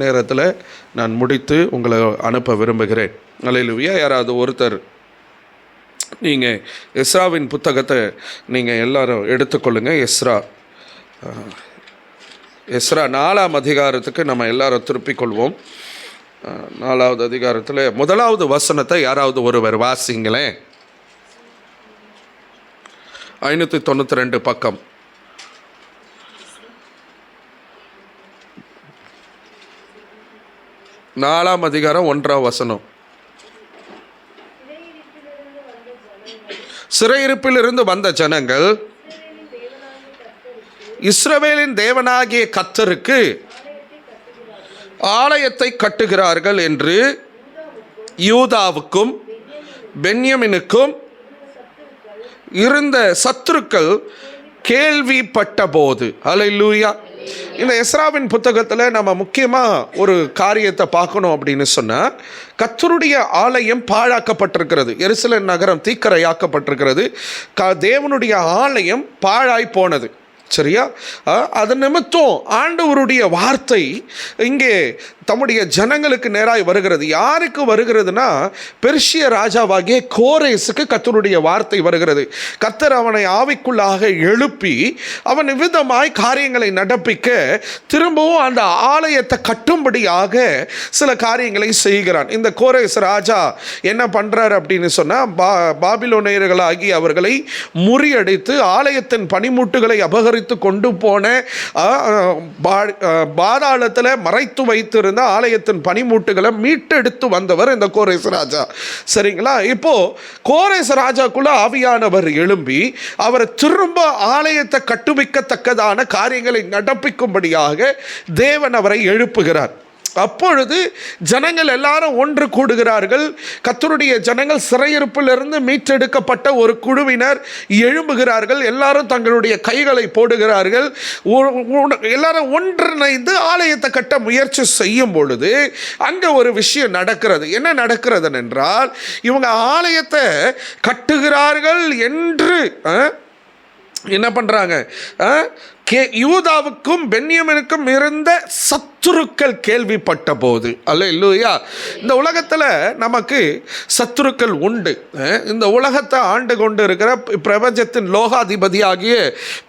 நேரத்தில் நான் முடித்து உங்களை அனுப்ப விரும்புகிறேன். அல்லேலூயா. யாராவது ஒருத்தர் நீங்கள் எஸ்ராவின் புத்தகத்தை நீங்கள் எல்லாரும் எடுத்துக்கொள்ளுங்கள். எஸ்ரா 4ஆம் அதிகாரத்துக்கு நம்ம எல்லாரும் திருப்பிக் கொள்வோம். 4வது அதிகாரத்தில் 1வது வசனத்தை யாராவது ஒருவர் வாசிங்களேன். 592 பக்கம். 4ஆம் அதிகாரம் 1ஆம் வசனம். சிறையிருப்பிலிருந்து வந்த ஜனங்கள் இஸ்ரவேலின் தேவனாகிய கர்த்தருக்கு ஆலயத்தை கட்டுகிறார்கள் என்று யூதாவுக்கும் பென்யமினுக்கும் இருந்த சத்துருக்கள் கேள்விப்பட்ட போது. அல்லேலூயா. இந்த எஸ்ராவின் புத்தகத்தில் நம்ம முக்கியமாக ஒரு காரியத்தை பார்க்கணும் அப்படின்னு சொன்னால், கர்த்தருடைய ஆலயம் பாழாக்கப்பட்டிருக்கிறது. எருசலேம் நகரம் தீக்கிரையாக்கப்பட்டிருக்கிறது. தேவனுடைய ஆலயம் பாழாய் போனது. சரியா? அது நிமித்தம் ஆண்டவருடைய வார்த்தை இங்கே தம்முடைய ஜனங்களுக்கு நேராய் வருகிறது. யாருக்கு வருகிறதுனா, பெர்ஷிய ராஜாவாகிய கோரேசுக்கு கர்த்தருடைய வார்த்தை வருகிறது. கர்த்தர் அவனை ஆவிக்குள்ளாக எழுப்பி அவன் விதமாய் காரியங்களை நடப்பிக்க திரும்பவும் அந்த ஆலயத்தை கட்டும்படியாக சில காரியங்களை செய்கிறான். இந்த கோரேஸ் ராஜா என்ன பண்ணுறார் அப்படின்னு சொன்னால், பாபிலோனியர்களாகி அவர்களை முறியடித்து ஆலயத்தின் பனிமுட்டுகளை அபகரித்து கொண்டு போன பாதாளத்தில் மறைத்து வைத்திருந்த ஆலயத்தின் பனிமூட்டுகளை மீட்டெடுத்து வந்தவர் இந்த கோரேஸ் ராஜா. சரிங்களா? இப்போ கோரேஸ் ராஜாக்குள்ள ஆவியானவர் எழும்பி அவர் திரும்ப ஆலயத்தை கட்டுவிக்கத்தக்கதான காரியங்களை நடப்பிக்கும்படியாக தேவன் அவரை எழுப்புகிறார். அப்பொழுது ஜனங்கள் எல்லாரும் ஒன்று கூடுகிறார்கள். கர்த்தருடைய ஜனங்கள் சிறையிருப்பிலிருந்து மீட்டெடுக்கப்பட்ட ஒரு குழுவினர் எழும்புகிறார்கள். எல்லாரும் தங்களுடைய கைகளை போடுகிறார்கள். எல்லாரும் ஒன்றிணைந்து ஆலயத்தை கட்ட முயற்சி செய்யும் பொழுது அங்கே ஒரு விஷயம் நடக்கிறது. என்ன நடக்கிறது என்றால், இவங்க ஆலயத்தை கட்டுகிறார்கள் என்று என்ன பண்ணுறாங்க, யூதாவுக்கும் பென்யமினுக்கும் இருந்த சத்துருக்கள் கேள்விப்பட்ட போது. அல்லேலூயா. இந்த உலகத்தில் நமக்கு சத்துருக்கள் உண்டு. இந்த உலகத்தை ஆண்டு கொண்டு இருக்கிற பிரபஞ்சத்தின் லோகாதிபதியாகிய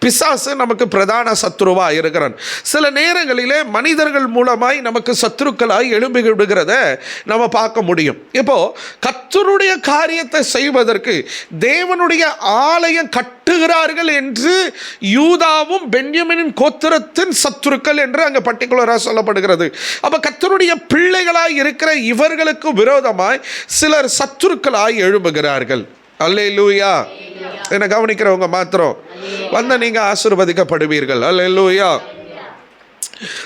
பிசாசு நமக்கு பிரதான சத்துருவாக இருக்கிறான். சில நேரங்களிலே மனிதர்கள் மூலமாய் நமக்கு சத்துருக்களாய் எழும்பி விடுகிறத நம்ம பார்க்க முடியும். இப்போ கர்த்தருடைய காரியத்தை செய்வதற்கு தேவனுடைய ஆலயம் கட்டுகிறார்கள் என்று யூதாவும் பென்யமினின் கோத்திரத்தின் சத்துருக்கள் என்று அங்கே பர்டிகுலராக சொல்லப்படுகிறது. அப்போ கர்த்தருடைய பிள்ளைகளாய் இருக்கிற இவர்களுக்கு விரோதமாய் சிலர் சத்துருக்களாய் எழும்புகிறார்கள். அல்லேலூயா. என்ன கவனிக்கிறவங்க மாத்திரம் வந்த நீங்கள் ஆசீர்வதிக்கப்படுவீர்கள். அல்லேலூயா.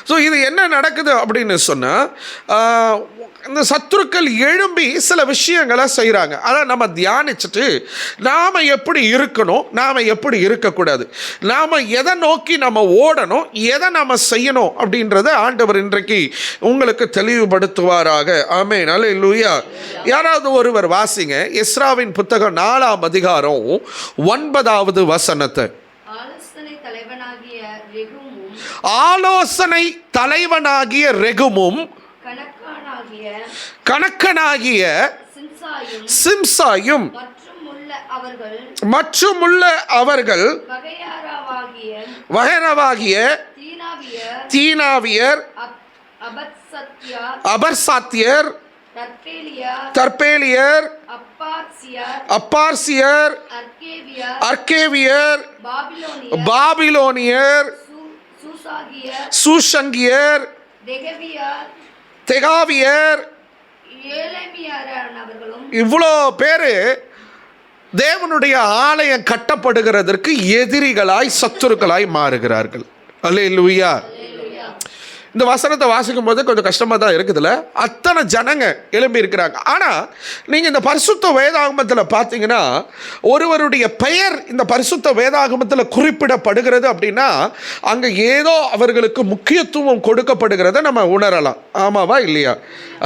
ஸோ இது என்ன நடக்குது அப்படின்னு சொன்னால், இந்த சத்துருக்கள் எழும்பி சில விஷயங்களை செய்கிறாங்க. அதை நம்ம தியானிச்சுட்டு நாம் எப்படி இருக்கணும், நாம் எப்படி இருக்கக்கூடாது, நாம் எதை நோக்கி நம்ம ஓடணும், எதை நம்ம செய்யணும் அப்படின்றத ஆண்டவர் இன்றைக்கு உங்களுக்கு தெளிவுபடுத்துவாராக. ஆமென். அல்லேலூயா. யாராவது ஒருவர் வாசிங்க எஸ்ராவின் புத்தகம் 4ஆம் அதிகாரம் 9வது வசனத்தை. ஆலோசனை தலைவனாகிய ரெகுமும் கணக்கனாகிய சிம்சாயும் மற்றுமுள்ள அவர்கள் வகைரவாகிய தீனாவியர் அபர்சாத்தியர் தர்பேலியர் அப்பார்சியர் அர்கேவியர் பாபிலோனியர் சூஷங்கியர் தெகாவியர் இவ்வளோ பேரு தேவனுடைய ஆலயம் கட்டப்படுகிறதற்கு எதிரிகளாய் சத்துருக்களாய் மாறுகிறார்கள். அல்லேலூயா. இந்த வசனத்தை வாசிக்கும் போது கொஞ்சம் கஷ்டமாக தான் இருக்குதுல்ல. அத்தனை ஜனங்க எழும்பி இருக்கிறாங்க. ஆனால் நீங்கள் இந்த பரிசுத்த வேதாகமத்தில் பார்த்தீங்கன்னா, ஒருவருடைய பெயர் இந்த பரிசுத்த வேதாகமத்தில் குறிப்பிடப்படுகிறது அப்படின்னா அங்கே ஏதோ அவர்களுக்கு முக்கியத்துவம் கொடுக்கப்படுகிறத நம்ம உணரலாம். ஆமாவா இல்லையா?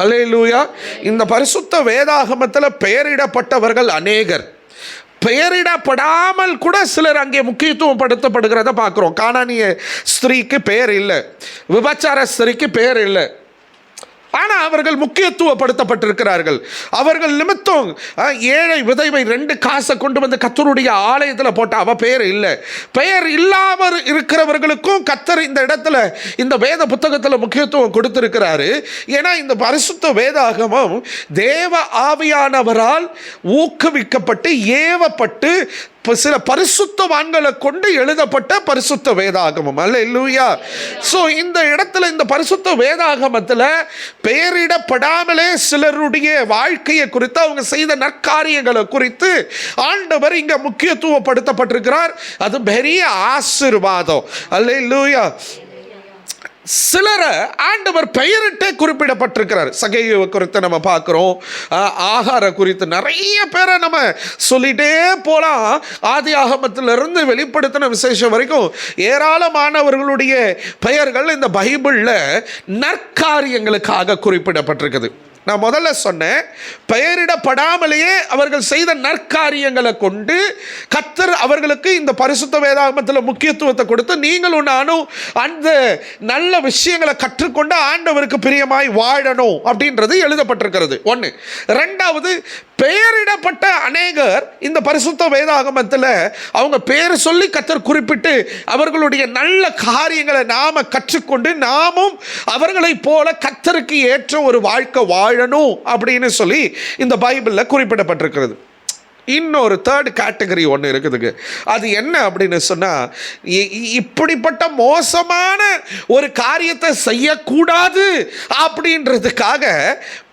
அல்லேலூயா. இந்த பரிசுத்த வேதாகமத்தில் பெயரிடப்பட்டவர்கள் அநேகர். பெயரிடப்படாமல் கூட சிலர் அங்கே முக்கியத்துவம் படுத்தப்படுகிறத பார்க்குறோம். கானானிய ஸ்திரீக்கு பெயர் இல்லை, விபச்சார ஸ்திரீக்கு பெயர் இல்லை, ஆனால் அவர்கள் முக்கியத்துவப்படுத்தப்பட்டிருக்கிறார்கள். அவர்கள் நிமித்தம் ஏழை விதவை 2 காசை கொண்டு வந்து கர்த்தருடைய ஆலயத்தில் போட்ட அவ பெயர் இல்லை. பெயர் இல்லாமல் இருக்கிறவர்களுக்கும் கர்த்தர் இந்த இடத்துல இந்த வேத புத்தகத்தில் முக்கியத்துவம் கொடுத்திருக்கிறாரு. ஏன்னா இந்த பரிசுத்த வேதாகமம் தேவ ஆவியானவரால் ஊக்குவிக்கப்பட்டு ஏவப்பட்டு சில பரிசுத்தவான்களை கொண்டு எழுதப்பட்ட பரிசுத்த வேதாகமம். அல்லேலூயா. ஸோ இந்த இடத்துல இந்த பரிசுத்த வேதாகமத்தில் பெயரிடப்படாமலே சிலருடைய வாழ்க்கையை குறித்து, அவங்க செய்த நற்காரியங்களை குறித்து ஆண்டவர் இங்கே முக்கியத்துவப்படுத்தப்பட்டிருக்கிறார். அது பெரிய ஆசீர்வாதம். அல்லேலூயா. சிலரை ஆண்டவர் பெயரிட்டே குறிப்பிடப்பட்டிருக்கிறார். சகேயுவை குறித்து நம்ம பார்க்குறோம், ஆகார குறித்து நிறைய பேரை நம்ம சொல்லிட்டே போகலாம். ஆதி ஆகமத்திலிருந்து வெளிப்படுத்தின விசேஷம் வரைக்கும் ஏராளமானவர்களுடைய பெயர்கள் இந்த பைபிளில் நற்காரியங்களுக்காக குறிப்பிடப்பட்டிருக்குது. நான் முதல்ல சொன்னேன், பெயரிடப்படாமலேயே அவர்கள் செய்த நற்காரியங்களை கொண்டு கர்த்தர் அவர்களுக்கு இந்த பரிசுத்த வேதாகமத்தில் முக்கியத்துவத்தை கொடுத்து நீங்களும் நானும் அந்த நல்ல விஷயங்களை கற்றுக்கொண்டு ஆண்டவருக்கு பிரியமாய் வாழணும் அப்படின்றது எழுதப்பட்டிருக்கிறது. ஒன்று. ரெண்டாவது, பெயரிடப்பட்ட அநேகர் இந்த பரிசுத்த வேதாகமத்தில் அவங்க பேர் சொல்லி கர்த்தர் குறிப்பிட்டு அவர்களுடைய நல்ல காரியங்களை நாம கற்றுக்கொண்டு நாமும் அவர்களைப் போல கர்த்தருக்கு ஏற்ற ஒரு வாழ்க்கை வாழணும் அப்படின்னு சொல்லி இந்த பைபிளில் குறிப்பிடப்பட்டிருக்கிறது. இன்னொரு 3rd கேட்டகரி ஒன்று இருக்குதுங்க. அது என்ன அப்படின்னு சொன்னால், இப்படிப்பட்ட மோசமான ஒரு காரியத்தை செய்யக்கூடாது அப்படின்றதுக்காக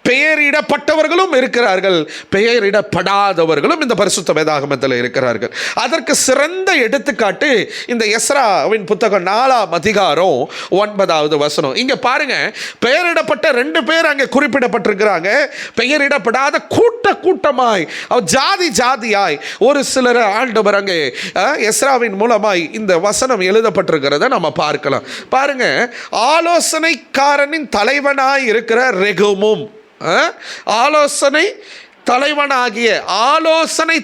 பெயரிடப்பட்டவர்களும் இருக்கிறார்கள், பெயரிடப்படாதவர்களும் இந்த பரிசுத்த வேதாகமத்தில் இருக்கிறார்கள். அதற்கு சிறந்த எடுத்துக்காட்டு இந்த எஸ்ராவின் புத்தகம் 4ஆம் அதிகாரம் 9வது வசனம். இங்க பாருங்க, பெயரிடப்பட்ட 2 பேர் அங்கே குறிப்பிடப்பட்டிருக்கிறாங்க. பெயரிடப்படாத கூட்டமாய் ஜாதி ஜாதியாய் ஒரு சிலர் ஆண்டவர் அங்கே எஸ்ராவின் மூலமாய் இந்த வசனம் எழுதப்பட்டிருக்கிறத நம்ம பார்க்கலாம். பாருங்க, ஆலோசனைக்காரனின் தலைவனாய் இருக்கிற ரெகுமும், ஆலோசனை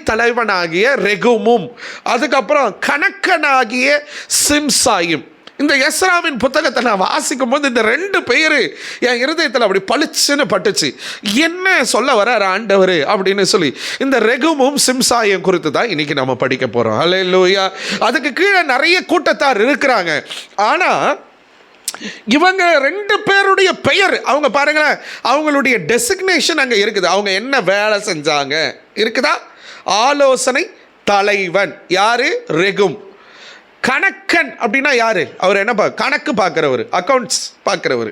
தலைவனாகிய ரெகுமும், அதுக்கப்புறம் கணக்கனாகிய சிம்சாயும். இந்த எஸ்ராவின் புத்தகத்தை நான் வாசிக்கும் போது இந்த 2 பேர் என் இருதயத்தில் அப்படி பளிச்சுன்னு பட்டுச்சு. என்ன சொல்ல வர்றார் ஆண்டவர் அப்படின்னு சொல்லி இந்த ரெகுமும் சிம்சாயும் குறித்து தான் இன்னைக்கு நம்ம படிக்க போறோம். அல்லேலூயா. அதுக்கு கீழே நிறைய கூட்டத்தார் இருக்கிறாங்க. ஆனா இவங்க 2 பேருடைய பெயர், அவங்க பாருங்களேன், அவங்களுடைய டெசிக்னேஷன் அங்கே இருக்குது. அவங்க என்ன வேலை செஞ்சாங்க இருக்குதா? ஆலோசனை தலைவன் யாரு? ரெகும். கணக்கன் அப்படின்னா யாரு? அவர் என்ன கணக்கு பார்க்கிறவர், அக்கௌண்ட்ஸ் பார்க்கிறவர்.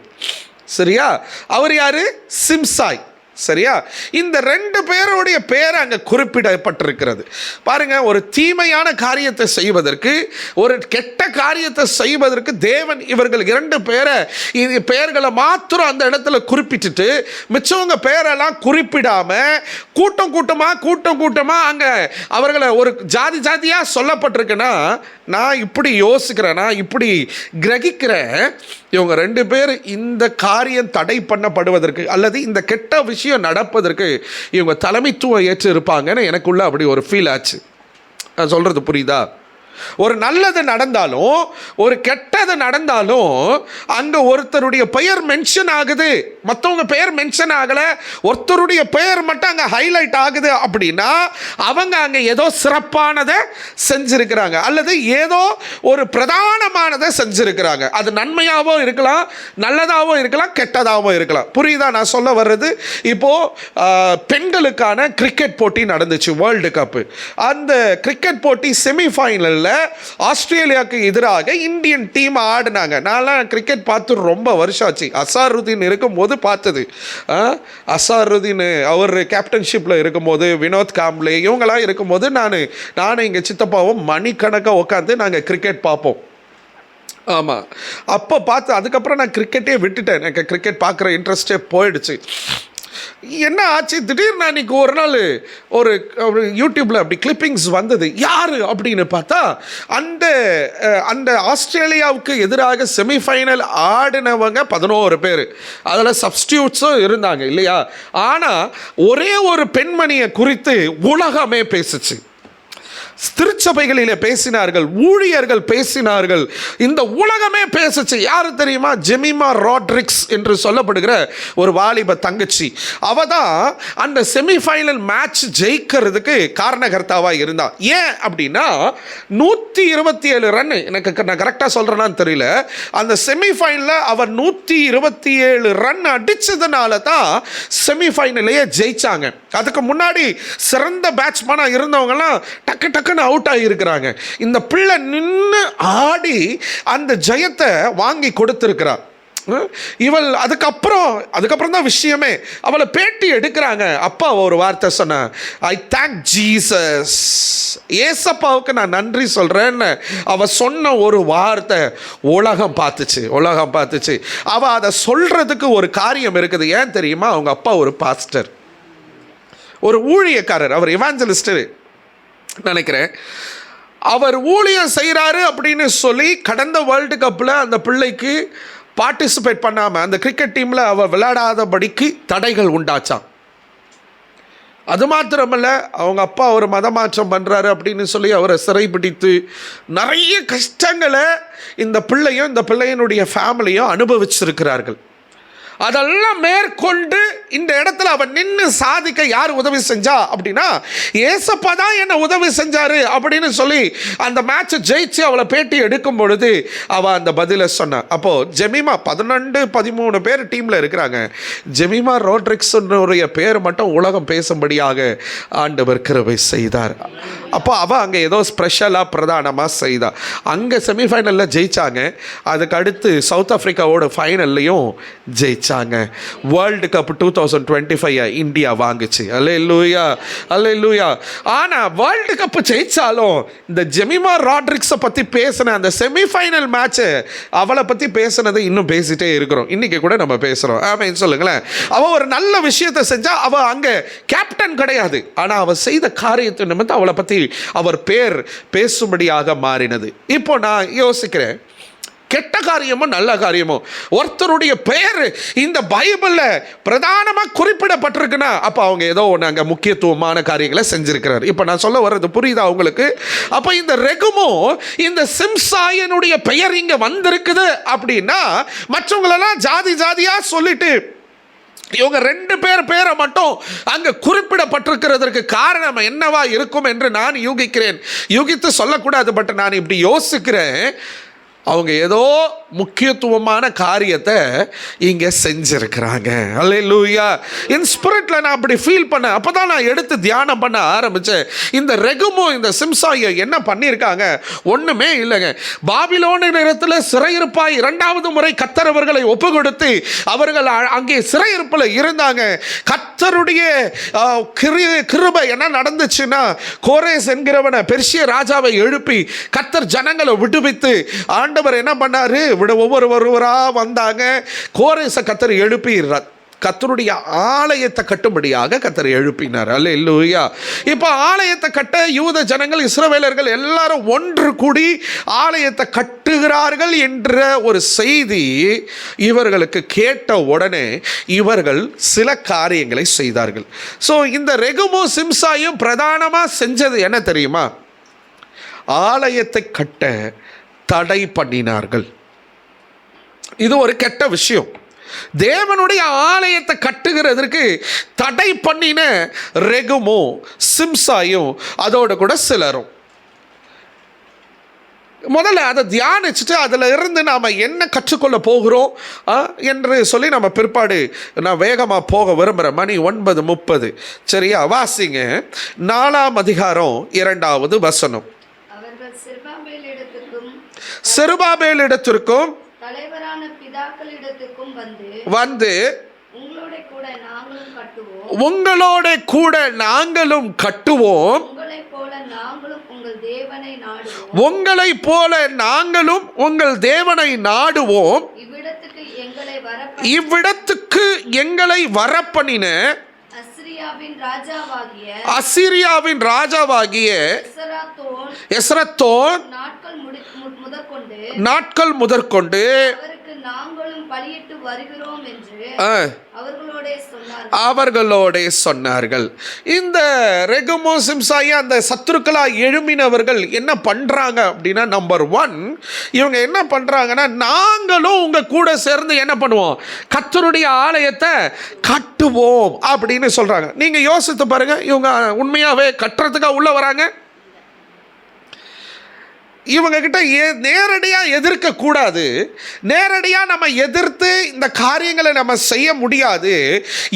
சரியா? அவர் யாரு? சிம்சாய். சரியா? இந்த 2 பேருடைய பேர் அங்கே குறிப்பிடப்பட்டிருக்கிறது. பாருங்க, ஒரு தீமையான காரியத்தை செய்வதற்கு, ஒரு கெட்ட காரியத்தை செய்வதற்கு தேவன் இவர்கள் 2 பெயர்களை மாத்திரம் அந்த இடத்துல குறிப்பிட்டுட்டு மிச்சவங்க பெயரெல்லாம் குறிப்பிடாம கூட்டமா அங்கே அவர்களை ஒரு ஜாதி ஜாதியா சொல்லப்பட்டிருக்குன்னா, நான் இப்படி யோசிக்கிறேன், நான் இப்படி கிரகிக்கிறேன், இவங்க 2 பேர் இந்த காரியம் தடை பண்ணப்படுவதற்கு அல்லது இந்த கெட்ட விஷயம் நடப்பதற்கு இவங்க தலைமைத்துவம் ஏற்று இருப்பாங்கன்னு எனக்குள்ள அப்படி ஒரு ஃபீல் ஆச்சு. நான் சொல்றது புரியுதா? ஒரு நல்லது நடந்தாலும் ஒரு கெட்டது நடந்தாலும் அங்க ஒருத்தருடைய பெயர் மென்ஷன் ஆகுது, மற்றவங்க பெயர் மென்ஷன் ஆகல, ஒருத்தருடைய பெயர் மட்டும் அங்க ஹைலைட் ஆகுது அப்படின்னா அவங்க அங்க ஏதோ சிறப்பானதை செஞ்சிருக்கிறாங்க அல்லது ஏதோ ஒரு பிரதானமானதை செஞ்சிருக்கிறாங்க. அது நன்மையாகவும் இருக்கலாம், நல்லதாகவும் இருக்கலாம், கெட்டதாகவும் இருக்கலாம். புரியுதா நான் சொல்ல வர்றது? இப்போ பெண்களுக்கான கிரிக்கெட் போட்டி நடந்துச்சு, வேர்ல்டு கப். அந்த கிரிக்கெட் போட்டி செமிஃபைனல் ஆஸ்திரேலியாவுக்கு எதிராக இந்தியன் டீம் ஆடினாங்க. நான் கிரிக்கெட் பார்த்து ரொம்ப வருஷம் ஆச்சு. அசாருதீன் இருக்கும் போது பார்த்தது. அசாருதீன் அவர் கேப்டன்ஷிப்பில் இருக்கும்போது, வினோத் காம்ப்ளே இவங்களாம் இருக்கும்போது நானும் எங்கள் சித்தப்பாவும் மணிக்கணக்காக உட்காந்து நாங்கள் கிரிக்கெட் பார்ப்போம். ஆமாம், அப்போ பார்த்து அதுக்கப்புறம் நான் கிரிக்கெட்டே விட்டுட்டேன். எனக்கு கிரிக்கெட் பார்க்குற இன்ட்ரெஸ்டே போயிடுச்சு. என்ன ஆச்சு, திடீர்னு அன்றைக்கி ஒரு நாள் ஒரு யூடியூப்பில் அப்படி கிளிப்பிங்ஸ் வந்தது. யார் அப்படின்னு பார்த்தா அந்த ஆஸ்திரேலியாவுக்கு எதிராக செமிஃபைனல் ஆடினவங்க 11 பேர், அதில் சப்ஸ்டியூட்ஸும் இருந்தாங்க இல்லையா? ஆனால் ஒரே ஒரு பெண்மணியை குறித்து உலகமே பேசுச்சு. திருச்சபைகளிலே பேசினார்கள், ஊழியர்கள் பேசினார்கள், இந்த உலகமே பேசுச்சு. யாரு தெரியுமா? ஜெமிமா ராட்ரிக்ஸ் என்று சொல்லப்படுகிற ஒரு வாலிப தங்கச்சி. அவ தான் அந்த செமிஃபைனல் மேட்ச் ஜெயிக்கிறதுக்கு காரணகர்த்தாவாக இருந்தா. ஏன் அப்படின்னா 127 ரன், எனக்கு நான் கரெக்டாக சொல்கிறேன்னு தெரியல, அந்த செமிஃபைனலில் அவர் 127 ரன் அடித்ததுனால தான் செமிஃபைனலையே ஜெயிச்சாங்க. அதுக்கு முன்னாடி சிறந்த பேட்ஸ்மேனாக இருந்தவங்கலாம் டக்கு டக்குன்னு அவுட் ஆகியிருக்கிறாங்க. இந்த பிள்ளை நின்று ஆடி அந்த ஜெயத்தை வாங்கி கொடுத்துருக்கிறார். இவள் அதுக்கப்புறம் தான் விஷயமே. அவளை பேட்டி எடுக்கிறாங்க. அப்பா ஒரு வார்த்தை சொன்ன, ஐ தேங்க் ஜீசஸ், ஏசப்பாவுக்கு நான் நன்றி சொல்கிறேன்னு அவள் சொன்ன ஒரு வார்த்தை உலகம் பார்த்துச்சு. அவள் அதை சொல்கிறதுக்கு ஒரு காரியம் இருக்குது. ஏன் தெரியுமா? அவங்க அப்பா ஒரு பாஸ்டர், ஒரு ஊழியக்காரர், அவர் இவாஞ்சலிஸ்ட் நினைக்கிறேன். அவர் ஊழியம் செய்கிறாரு அப்படின்னு சொல்லி கடந்த வேர்ல்டு கப்பில் அந்த பிள்ளைக்கு பார்ட்டிசிபேட் பண்ணாமல் அந்த கிரிக்கெட் டீமில் அவர் விளையாடாதபடிக்கு தடைகள் உண்டாச்சான். அது மாத்திரமல்ல, அவங்க அப்பா ஒரு மதமாற்றம் பண்ணுறாரு அப்படின்னு சொல்லி அவரை சிறைப்பிடித்து நிறைய கஷ்டங்களை இந்த பிள்ளையும் இந்த பிள்ளையினுடைய ஃபேமிலியும் அனுபவிச்சிருக்கிறார்கள். அதெல்லாம் மேற்கொண்டு இந்த இடத்துல அவன் நின்று சாதிக்க யார் உதவி செஞ்சா அப்படின்னா, ஏசப்பா தான் என்ன உதவி செஞ்சாரு அப்படின்னு சொல்லி அந்த மேட்சை ஜெயிச்சு அவளை பேட்டி எடுக்கும் பொழுது அவள் அந்த பதிலை சொன்னான். அப்போது ஜெமிமா 12-13 பேர் டீமில் இருக்கிறாங்க. ஜெமிமா ராட்ரிக்ஸ்னுடைய பேர் மட்டும் உலகம் பேசும்படியாக ஆண்டவர் கிருபை செய்தார். அப்போ அவள் அங்கே ஏதோ ஸ்பெஷலாக பிரதானமாக செய்தா. அங்கே செமிஃபைனலில் ஜெயித்தாங்க. அதுக்கு அடுத்து சவுத் ஆஃப்ரிக்காவோட ஃபைனல்லையும் ஜெயிச்சாங்க. வேர்ல்டு கப் 2025 இந்தியா வாங்குச்சு. அல்லேலூயா. ஆனால் வேர்ல்டு கப் ஜெயிச்சாலும் இந்த ஜெமிமா ராட்ரிக்ஸை பற்றி பேசின அந்த செமிஃபைனல் மேட்சை, அவளை பற்றி பேசினதை இன்னும் பேசிகிட்டே இருக்கிறோம். இன்றைக்கி கூட நம்ம பேசுகிறோம். ஆமாம், சொல்லுங்களேன். அவள் ஒரு நல்ல விஷயத்தை செஞ்சால் அவள் அங்கே கேப்டன் கிடையாது. ஆனால் அவள் செய்த காரியத்தை நிமித்தம் அவளை பற்றி அவர் பேர் பேசும்படியாக மாறினது. இப்போ நான் யோசிக்கிறேன், கெட்ட காரியமோ நல்ல காரியமோ ஒருத்தருடைய பெயர் இந்த பைபிளில் பிரதானமாக குறிப்பிடப்பட்டிருக்குன்னா அப்போ அவங்க ஏதோ ஒன்று அங்கே முக்கியத்துவமான காரியங்களை செஞ்சிருக்கிறார். இப்போ நான் சொல்ல வர்றது புரியுதா உங்களுக்கு? அப்போ இந்த ரெகுமோ, இந்த சிம்சாயனுடைய பெயர் இங்கே வந்திருக்குது அப்படின்னா மற்றவங்களெல்லாம் ஜாதியாக சொல்லிட்டு இவங்க 2 பேரை மட்டும் அங்கே குறிப்பிடப்பட்டிருக்கிறதற்கு காரணம் என்னவா இருக்கும் என்று நான் யூகித்து சொல்லக்கூடாது. பட் நான் இப்படி யோசிக்கிறேன், அவங்க ஏதோ முக்கியத்துவமான காரியத்தை இங்கே செஞ்சுருக்கிறாங்க. அல்லேலூயா. என் ஸ்பிரிட்டில் நான் அப்படி ஃபீல் பண்ணேன். அப்போ தான் நான் எடுத்து தியானம் பண்ண ஆரம்பித்தேன். இந்த ரெகுமோ, இந்த சிம்சாயை என்ன பண்ணியிருக்காங்க? ஒன்றுமே இல்லைங்க. பாபிலோன் இடத்துல சிறையிருப்பாய் 2வது முறை கர்த்தர் அவர்களை ஒப்பு கொடுத்து அவர்கள் அங்கே சிறையிருப்பில் இருந்தாங்க. கர்த்தருடைய கிருபை என்ன நடந்துச்சுன்னா, கோரேஸ் என்கிறவனை பெர்சிய ராஜாவை எழுப்பி கர்த்தர் ஜனங்களை விடுவித்து ஆண்டவர் என்ன பண்ணாரு? ஒவ்வொருவராக வந்தாங்க. கோரேசை கர்த்தர் எழுப்பி கர்த்தருடைய ஆலயத்தை கட்டும்படியாக கர்த்தர் எழுப்பினார். அல்லேலூயா. இப்போ ஆலயத்தை கட்ட யூத ஜனங்கள், இஸ்ரவேலர்கள் எல்லாரும் ஒன்று கூடி ஆலயத்தை கட்டுகிறார்கள் என்ற ஒரு செய்தி இவர்களுக்கு கேட்ட உடனே இவர்கள் சில காரியங்களை செய்தார்கள். ஸோ இந்த ரெகுமோ சிம்சாயும் பிரதானமாக செஞ்சது என்ன தெரியுமா? ஆலயத்தை கட்ட தடை பண்ணினார்கள். இது ஒரு கெட்ட விஷயம். தேவனுடைய ஆலயத்தை கட்டுகிறதற்கு தடை பண்ணின ரெகுமோ, சிம்சாயும் அதோடு கூட சிலரும். முதல்ல அதை தியானிச்சுட்டு அதில் இருந்து நாம் என்ன கற்றுக்கொள்ள போகிறோம் என்று சொல்லி நம்ம பிற்பாடு நான் வேகமாக போக விரும்புகிறேன். மணி 9:30. சரியா? வாசிங்க 4ஆம் அதிகாரம் 2வது வசனம். செருபாபேலிடத்திற்கும் தலைவரான பிதாக்களிடத்துக்கும் வந்து உங்களோட கூட நாங்களும் கட்டுவோம், உங்களைப் போல நாங்களும் உங்கள் தேவனை நாடுவோம், இவ்விடத்துக்கு எங்களை வரப்பண்ணின அசிரியாவின் ராஜாவாகிய எஸ்ரத்தோன் நாட்கள் முதற்கொண்டு அவர்களோட சொன்னார்கள். இந்த ரெகுமோ சிம்சாயி அந்த சத்துருக்களா எழும்பினவர்கள் என்ன பண்றாங்க அப்படின்னா, நம்பர் 1 இவங்க என்ன பண்றாங்கன்னா, நாங்களும் உங்க கூட சேர்ந்து என்ன பண்ணுவோம், கர்த்தருடைய ஆலயத்தை கட்டுவோம் அப்படின்னு சொல்றாங்க. நீங்க யோசித்து பாருங்க, இவங்க உண்மையாவே கட்டுறதுக்காக உள்ள வராங்க? இவங்க கிட்ட நேரடியாக எதிர்க்க கூடாது. நேரடியாக நம்ம எதிர்த்து இந்த காரியங்களை நம்ம செய்ய முடியாது.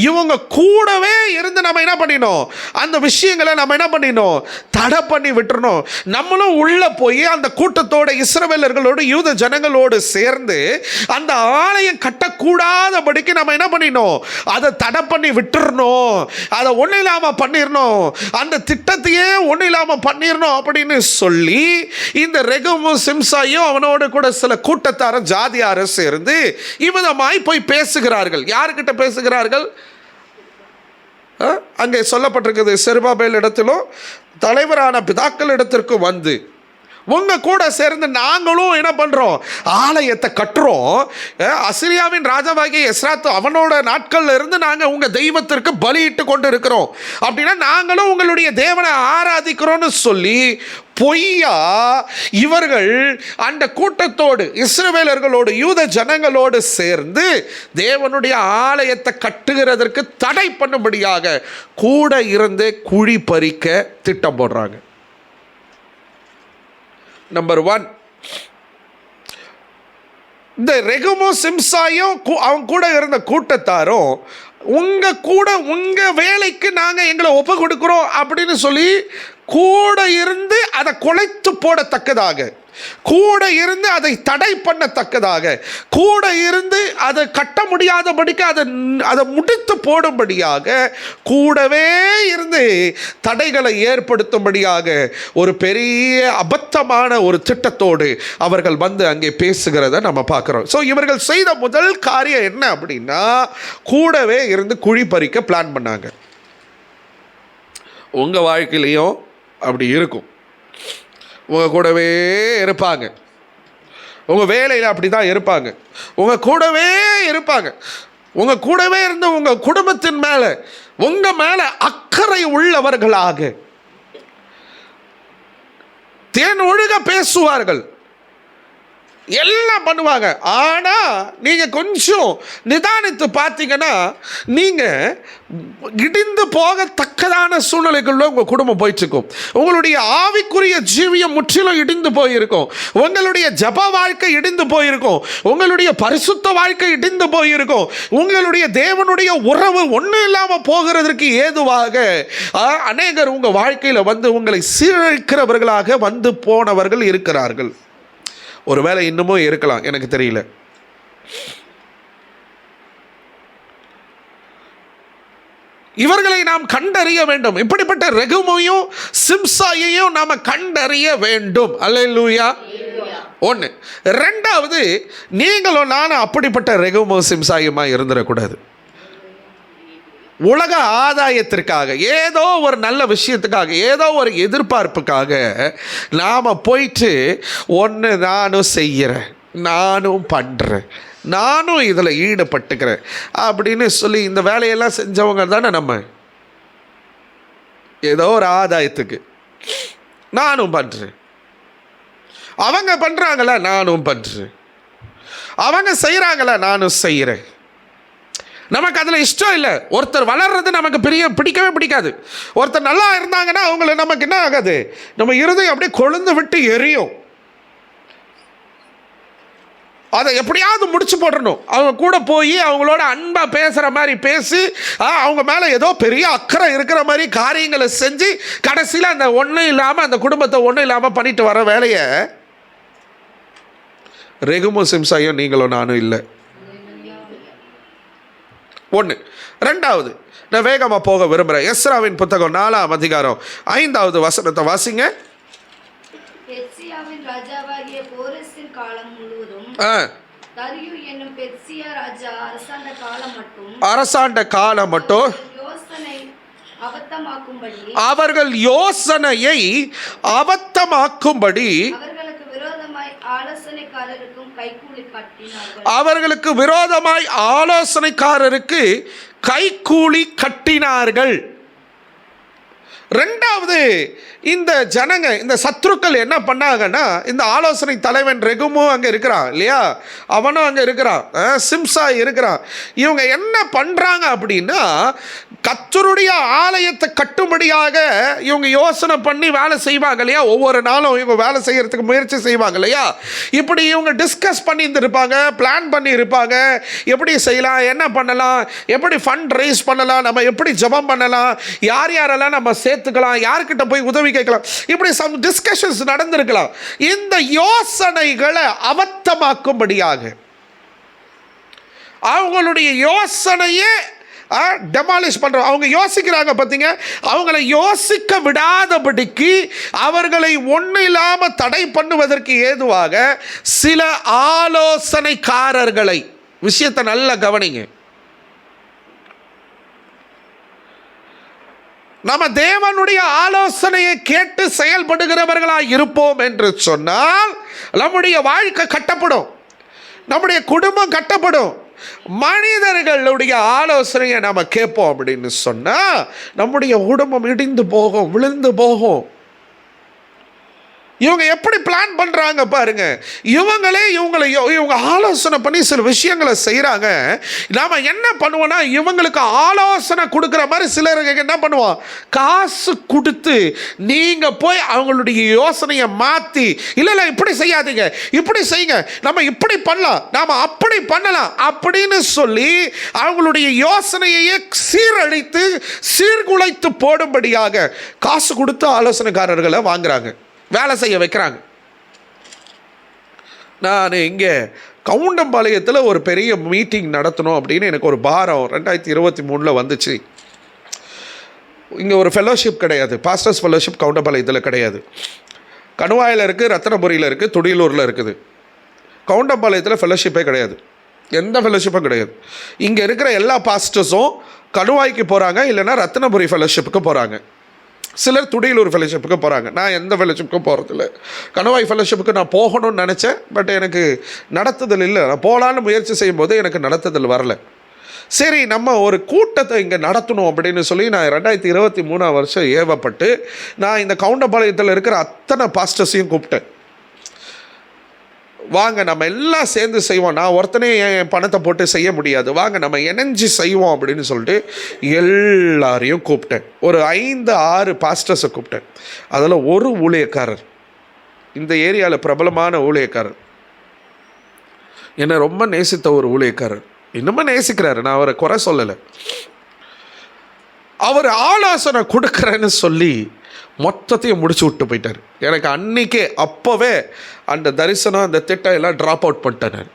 இவங்க கூடவே இருந்து நம்ம என்ன பண்ணிடணும், அந்த விஷயங்களை நம்ம என்ன பண்ணிடணும், தடை பண்ணி விட்டுறணும். நம்மளும் உள்ள போய் அந்த கூட்டத்தோட இஸ்ரவேலர்களோடு யூத ஜனங்களோடு சேர்ந்து அந்த ஆலயம் கட்டக்கூடாதபடிக்கு நம்ம என்ன பண்ணிடணும், அதை தடை பண்ணி விட்டுறணும். அதை ஒன்றும் இல்லாமல் பண்ணிடணும், அந்த திட்டத்தையே ஒன்றும் இல்லாமல் பண்ணிடணும் அப்படின்னு சொல்லி இந்த ரெகுமோ சிம்சாயும் அவனோடு கூட சில கூட்டத்தார ஜாதியார சேர்ந்து இவ்விதமாய் போய் பேசுகிறார்கள். யாருக்கிட்ட பேசுகிறார்கள்? அங்கே சொல்லப்பட்டிருக்கிறது, செருபாபேல் இடத்திலும் தலைவரான பிதாக்கள் இடத்திற்கு வந்து உங்க கூட சேர்ந்து நாங்களும் என்ன பண்றோம், ஆலயத்தை கட்டுறோம். அசிரியாவின் ராஜாவாகிய எஸ்ராத்து அவனோட நாட்கள்ல இருந்து நாங்க உங்க தெய்வத்திற்கு பலியிட்டு கொண்டு இருக்கிறோம். அப்படின்னா நாங்களும் உங்களுடைய தேவனை ஆராதிக்கிறோம்னு சொல்லி பொய்யா இவர்கள் அந்த கூட்டத்தோடு இஸ்ரவேலர்களோடு யூத ஜனங்களோடு சேர்ந்து தேவனுடைய ஆலயத்தை கட்டுகிறதற்கு தடை பண்ணும்படியாக கூட இருந்து குழி பறிக்க திட்டம் போடுறாங்க. நம்பர் 1, இந்த ரெகுமோ சிம்சாயும் அவங்க கூட இருந்த கூட்டத்தாரும் உங்க கூட உங்க வேலைக்கு நாங்க எங்களை ஒப்பு கொடுக்கிறோம் அப்படின்னு சொல்லி கூட இருந்து அதை குலைத்து போடத்தக்கதாக, கூட இருந்து அதை தடை பண்ணத்தக்கதாக, கூட இருந்து அதை கட்ட முடியாதபடிக்கு அதை முடித்து போடும்படியாக கூடவே இருந்து தடைகளை ஏற்படுத்தும்படியாக ஒரு பெரிய அபத்தமான ஒரு திட்டத்தோடு அவர்கள் வந்து அங்கே பேசுகிறத நம்ம பார்க்குறோம். ஸோ இவர்கள் செய்த முதல் காரியம் என்ன அப்படின்னா, கூடவே இருந்து குழி பறிக்க பிளான் பண்ணாங்க. உங்கள் வாழ்க்கையிலையும் அப்படி இருக்கும். உங்கள் கூடவே இருப்பாங்க, உங்கள் வேலையில் அப்படி தான் இருப்பாங்க, உங்கள் கூடவே இருப்பாங்க. உங்கள் கூடவே இருந்து உங்கள் குடும்பத்தின் மேலே உங்கள் மேலே அக்கறை உள்ளவர்களாக தேன் ஒழுக பேசுவார்கள், எல்லாம் பண்ணுவாங்க. ஆனால் நீங்கள் கொஞ்சம் நிதானித்து பார்த்தீங்கன்னா நீங்கள் இடிந்து போகத்தக்கதான சூழ்நிலைக்குள்ள உங்கள் குடும்பம் போயிட்டுருக்கும். உங்களுடைய ஆவிக்குரிய ஜீவியம் முற்றிலும் இடிந்து போயிருக்கும். உங்களுடைய ஜப வாழ்க்கை இடிந்து போயிருக்கும். உங்களுடைய பரிசுத்த வாழ்க்கை இடிந்து போயிருக்கும். உங்களுடைய தேவனுடைய உறவு ஒன்றும் இல்லாமல் போகிறதற்கு ஏதுவாக அநேகர் உங்கள் வாழ்க்கையில் வந்து உங்களை சீரழிக்கிறவர்களாக வந்து போனவர்கள் இருக்கிறார்கள். ஒருவேளை இன்னமும் இருக்கலாம், எனக்கு தெரியல. இவர்களை நாம் கண்டறிய வேண்டும். இப்படிப்பட்ட ரெகுமையும் சிம்சாயையும் நாம கண்டறிய வேண்டும். அல்லேலூயா. 1. 2வது, நீங்களும் நானும் அப்படிப்பட்ட ரெகுமோ சிம்சாயுமா இருந்துடக்கூடாது. உலக ஆதாயத்திற்காக, ஏதோ ஒரு நல்ல விஷயத்துக்காக, ஏதோ ஒரு எதிர்பார்ப்புக்காக நாம் போயிட்டு ஒன்று நானும் செய்கிறேன், நானும் பண்ணுறேன், நானும் இதில் ஈடுபட்டுக்கிறேன் அப்படின்னு சொல்லி இந்த வேலையெல்லாம் செஞ்சவங்க தானே நம்ம. ஏதோ ஒரு ஆதாயத்துக்கு நானும் பண்ணுறேன், அவங்க பண்ணுறாங்களா நானும் பண்ணுறேன், அவங்க செய்கிறாங்களா நானும் செய்கிறேன். நமக்கு அதில் இஷ்டம் இல்லை. ஒருத்தர் வளர்றது நமக்கு பிடிக்கவே பிடிக்காது. ஒருத்தர் நல்லா இருந்தாங்கன்னா அவங்கள நமக்கு என்ன ஆகாது, நம்ம இருதயம் அப்படியே கொழுந்து விட்டு எரியும். அதை எப்படியாவது முடிச்சு போடணும். அவங்க கூட போய் அவங்களோட அன்பாக பேசுகிற மாதிரி பேசி அவங்க மேலே ஏதோ பெரிய அக்கறை இருக்கிற மாதிரி காரியங்களை செஞ்சு கடைசியில் அந்த ஒன்றும் இல்லாமல் அந்த குடும்பத்தை ஒன்றும் இல்லாமல் பண்ணிட்டு வர வேலையை ரெகுமோ சிம்சாயும் நீங்களும் நானும் இல்லை. 1. 2வது, நான் வேகமாக போக விரும்புகிறேன். எஸ்ராவின் புத்தகம் 4ஆம் அதிகாரம் 5வது வசனத்தை வாசிங்க. பெர்சியாவின் ராஜாவாகிய கோரேசின் காலம் முழுவதும் தரியு என்னும் பெர்சியா ராஜா அரசாண்ட காலம் மட்டும் அவர்கள் யோசனையை அபத்தமாக்கும்படி அவர்களுக்கு விரோதமாய் ஆலோசனைக்காரருக்கும் கைக்கூலி கட்டினார்கள். அவர்களுக்கு விரோதமாய் ஆலோசனைக்காரருக்கு கைக்கூலி கட்டினார்கள். ரெண்டாவது, இந்த ஜனங்க, இந்த சத்ருக்கள் என்ன பண்ணாங்கன்னா, இந்த ஆலோசனை தலைவன் ரெகுமும் அங்கே இருக்கிறான் இல்லையா, அவனும் அங்கே இருக்கிறான், சிம்சா இருக்கிறான். இவங்க என்ன பண்ணுறாங்க அப்படின்னா, கர்த்தருடைய ஆலயத்தை கட்டும்படியாக இவங்க யோசனை பண்ணி வேலை செய்வாங்க இல்லையா. ஒவ்வொரு நாளும் இவங்க வேலை செய்யறதுக்கு முயற்சி செய்வாங்க இல்லையா. இப்படி இவங்க டிஸ்கஸ் பண்ணி இருப்பாங்க, பிளான் பண்ணி இருப்பாங்க. எப்படி செய்யலாம், என்ன பண்ணலாம், எப்படி ஃபண்ட் ரைஸ் பண்ணலாம், நம்ம எப்படி ஜெபம் பண்ணலாம், யார் யாரெல்லாம் நம்ம சேர்த்துக்கலாம், யார்கிட்ட போய் உதவி கேட்கலாம், இப்படி சம் டிஸ்கஷன்ஸ் நடந்திருக்கலாம். இந்த யோசனைகளை அபத்தமாக்கும்படியாக அவங்களுடைய யோசனையே டெமாலிஷ் பண்றோம். அவங்க யோசிக்கிறாங்க பார்த்தீங்க, அவங்கள யோசிக்க விடாதபடிக்கு அவர்களை ஒன்றும் இல்லாமல் தடை பண்ணுவதற்கு ஏதுவாக சில ஆலோசனைக்காரர்களை, விஷயத்தை நல்லா கவனிங்க, நம்ம தேவனுடைய ஆலோசனையை கேட்டு செயல்படுகிறவர்களாக இருப்போம் என்று சொன்னால் நம்முடைய வாழ்க்கை கட்டப்படும், நம்முடைய குடும்பம் கட்டப்படும். மனிதர்களுடைய ஆலோசனையை நம்ம கேட்போம் அப்படின்னு சொன்னால் நம்முடைய குடும்பம் இடிந்து போகும், விழுந்து போகும். இவங்க எப்படி பிளான் பண்ணுறாங்க பாருங்க. இவங்களே இவங்க ஆலோசனை பண்ணி சில விஷயங்களை செய்கிறாங்க. நாம் என்ன பண்ணுவோன்னா, இவங்களுக்கு ஆலோசனை கொடுக்குற மாதிரி சிலருக்கு என்ன பண்ணுவோம், காசு கொடுத்து நீங்கள் போய் அவங்களுடைய யோசனையை மாற்றி, இல்லை இப்படி செய்யாதீங்க, இப்படி செய்யுங்க, நம்ம இப்படி பண்ணலாம், நாம் அப்படி பண்ணலாம் அப்படின்னு சொல்லி அவங்களுடைய யோசனையையே சீரழித்து சீர்குலைத்து போடும்படியாக காசு கொடுத்து ஆலோசனைக்காரர்களை வாங்குறாங்க, வேலை செய்ய வைக்கிறாங்க. நான் இங்கே கவுண்டம்பாளையத்தில் ஒரு பெரிய மீட்டிங் நடத்தணும் அப்படின்னு எனக்கு ஒரு பாரம் 2023 வந்துச்சு. இங்கே ஒரு ஃபெலோஷிப் கிடையாது, பாஸ்டர்ஸ் ஃபெலோஷிப் கவுண்டம்பாளையத்தில் கிடையாது. கணுவாயில் இருக்குது, ரத்தனபுரியில் இருக்குது, துடியலூரில் இருக்குது. கவுண்டம்பாளையத்தில் ஃபெலோஷிப்பே கிடையாது, எந்த ஃபெலோஷிப்பும் கிடையாது. இங்கே இருக்கிற எல்லா பாஸ்டர்ஸும் கணுவாய்க்கு போகிறாங்க, இல்லைன்னா ரத்தனபுரி ஃபெலோஷிப்புக்கு போகிறாங்க, சிலர் துடியலூர் ஃபெலோஷிப்புக்கு போகிறாங்க. நான் எந்த ஃபெலோஷிப்புக்கும் போகிறதில்ல. கணுவாய் ஃபெலோஷிப்புக்கு நான் போகணும்னு நினச்சேன், பட் எனக்கு நடத்துதல் இல்லை. நான் போகலான்னு முயற்சி செய்யும்போது எனக்கு நடத்துதல் வரல. சரி, நம்ம ஒரு கூட்டத்தை இங்கே நடத்தணும் அப்படின்னு சொல்லி நான் 2023 ஏவப்பட்டு நான் இந்த கவுண்டம்பாளையத்தில் இருக்கிற அத்தனை பாஸ்டர்ஸையும் கூப்பிட்டேன். வாங்க நம்ம எல்லாம் சேர்ந்து செய்வோம், நான் ஒருத்தனே என் பணத்தை போட்டு செய்ய முடியாது, வாங்க நம்ம இணைஞ்சு செய்வோம் அப்படின்னு சொல்லிட்டு எல்லாரையும் கூப்பிட்டேன். ஒரு 5-6 பாஸ்டர்ஸை கூப்பிட்டேன். அதில் ஒரு ஊழியக்காரர், இந்த ஏரியாவில் பிரபலமான ஊழியக்காரர், என்னை ரொம்ப நேசித்த ஒரு ஊழியக்காரர், இன்னுமே நேசிக்கிறாரு, நான் அவரை குறை சொல்லலை. அவர் ஆலோசனை கொடுக்குறேன்னு சொல்லி மொத்தத்தையும் முடிச்சு விட்டு போயிட்டார். எனக்கு அன்றைக்கே அப்போவே அந்த தரிசனம், அந்த திட்டம் எல்லாம் ட்ராப் அவுட் பண்ணிட்டேன். நான்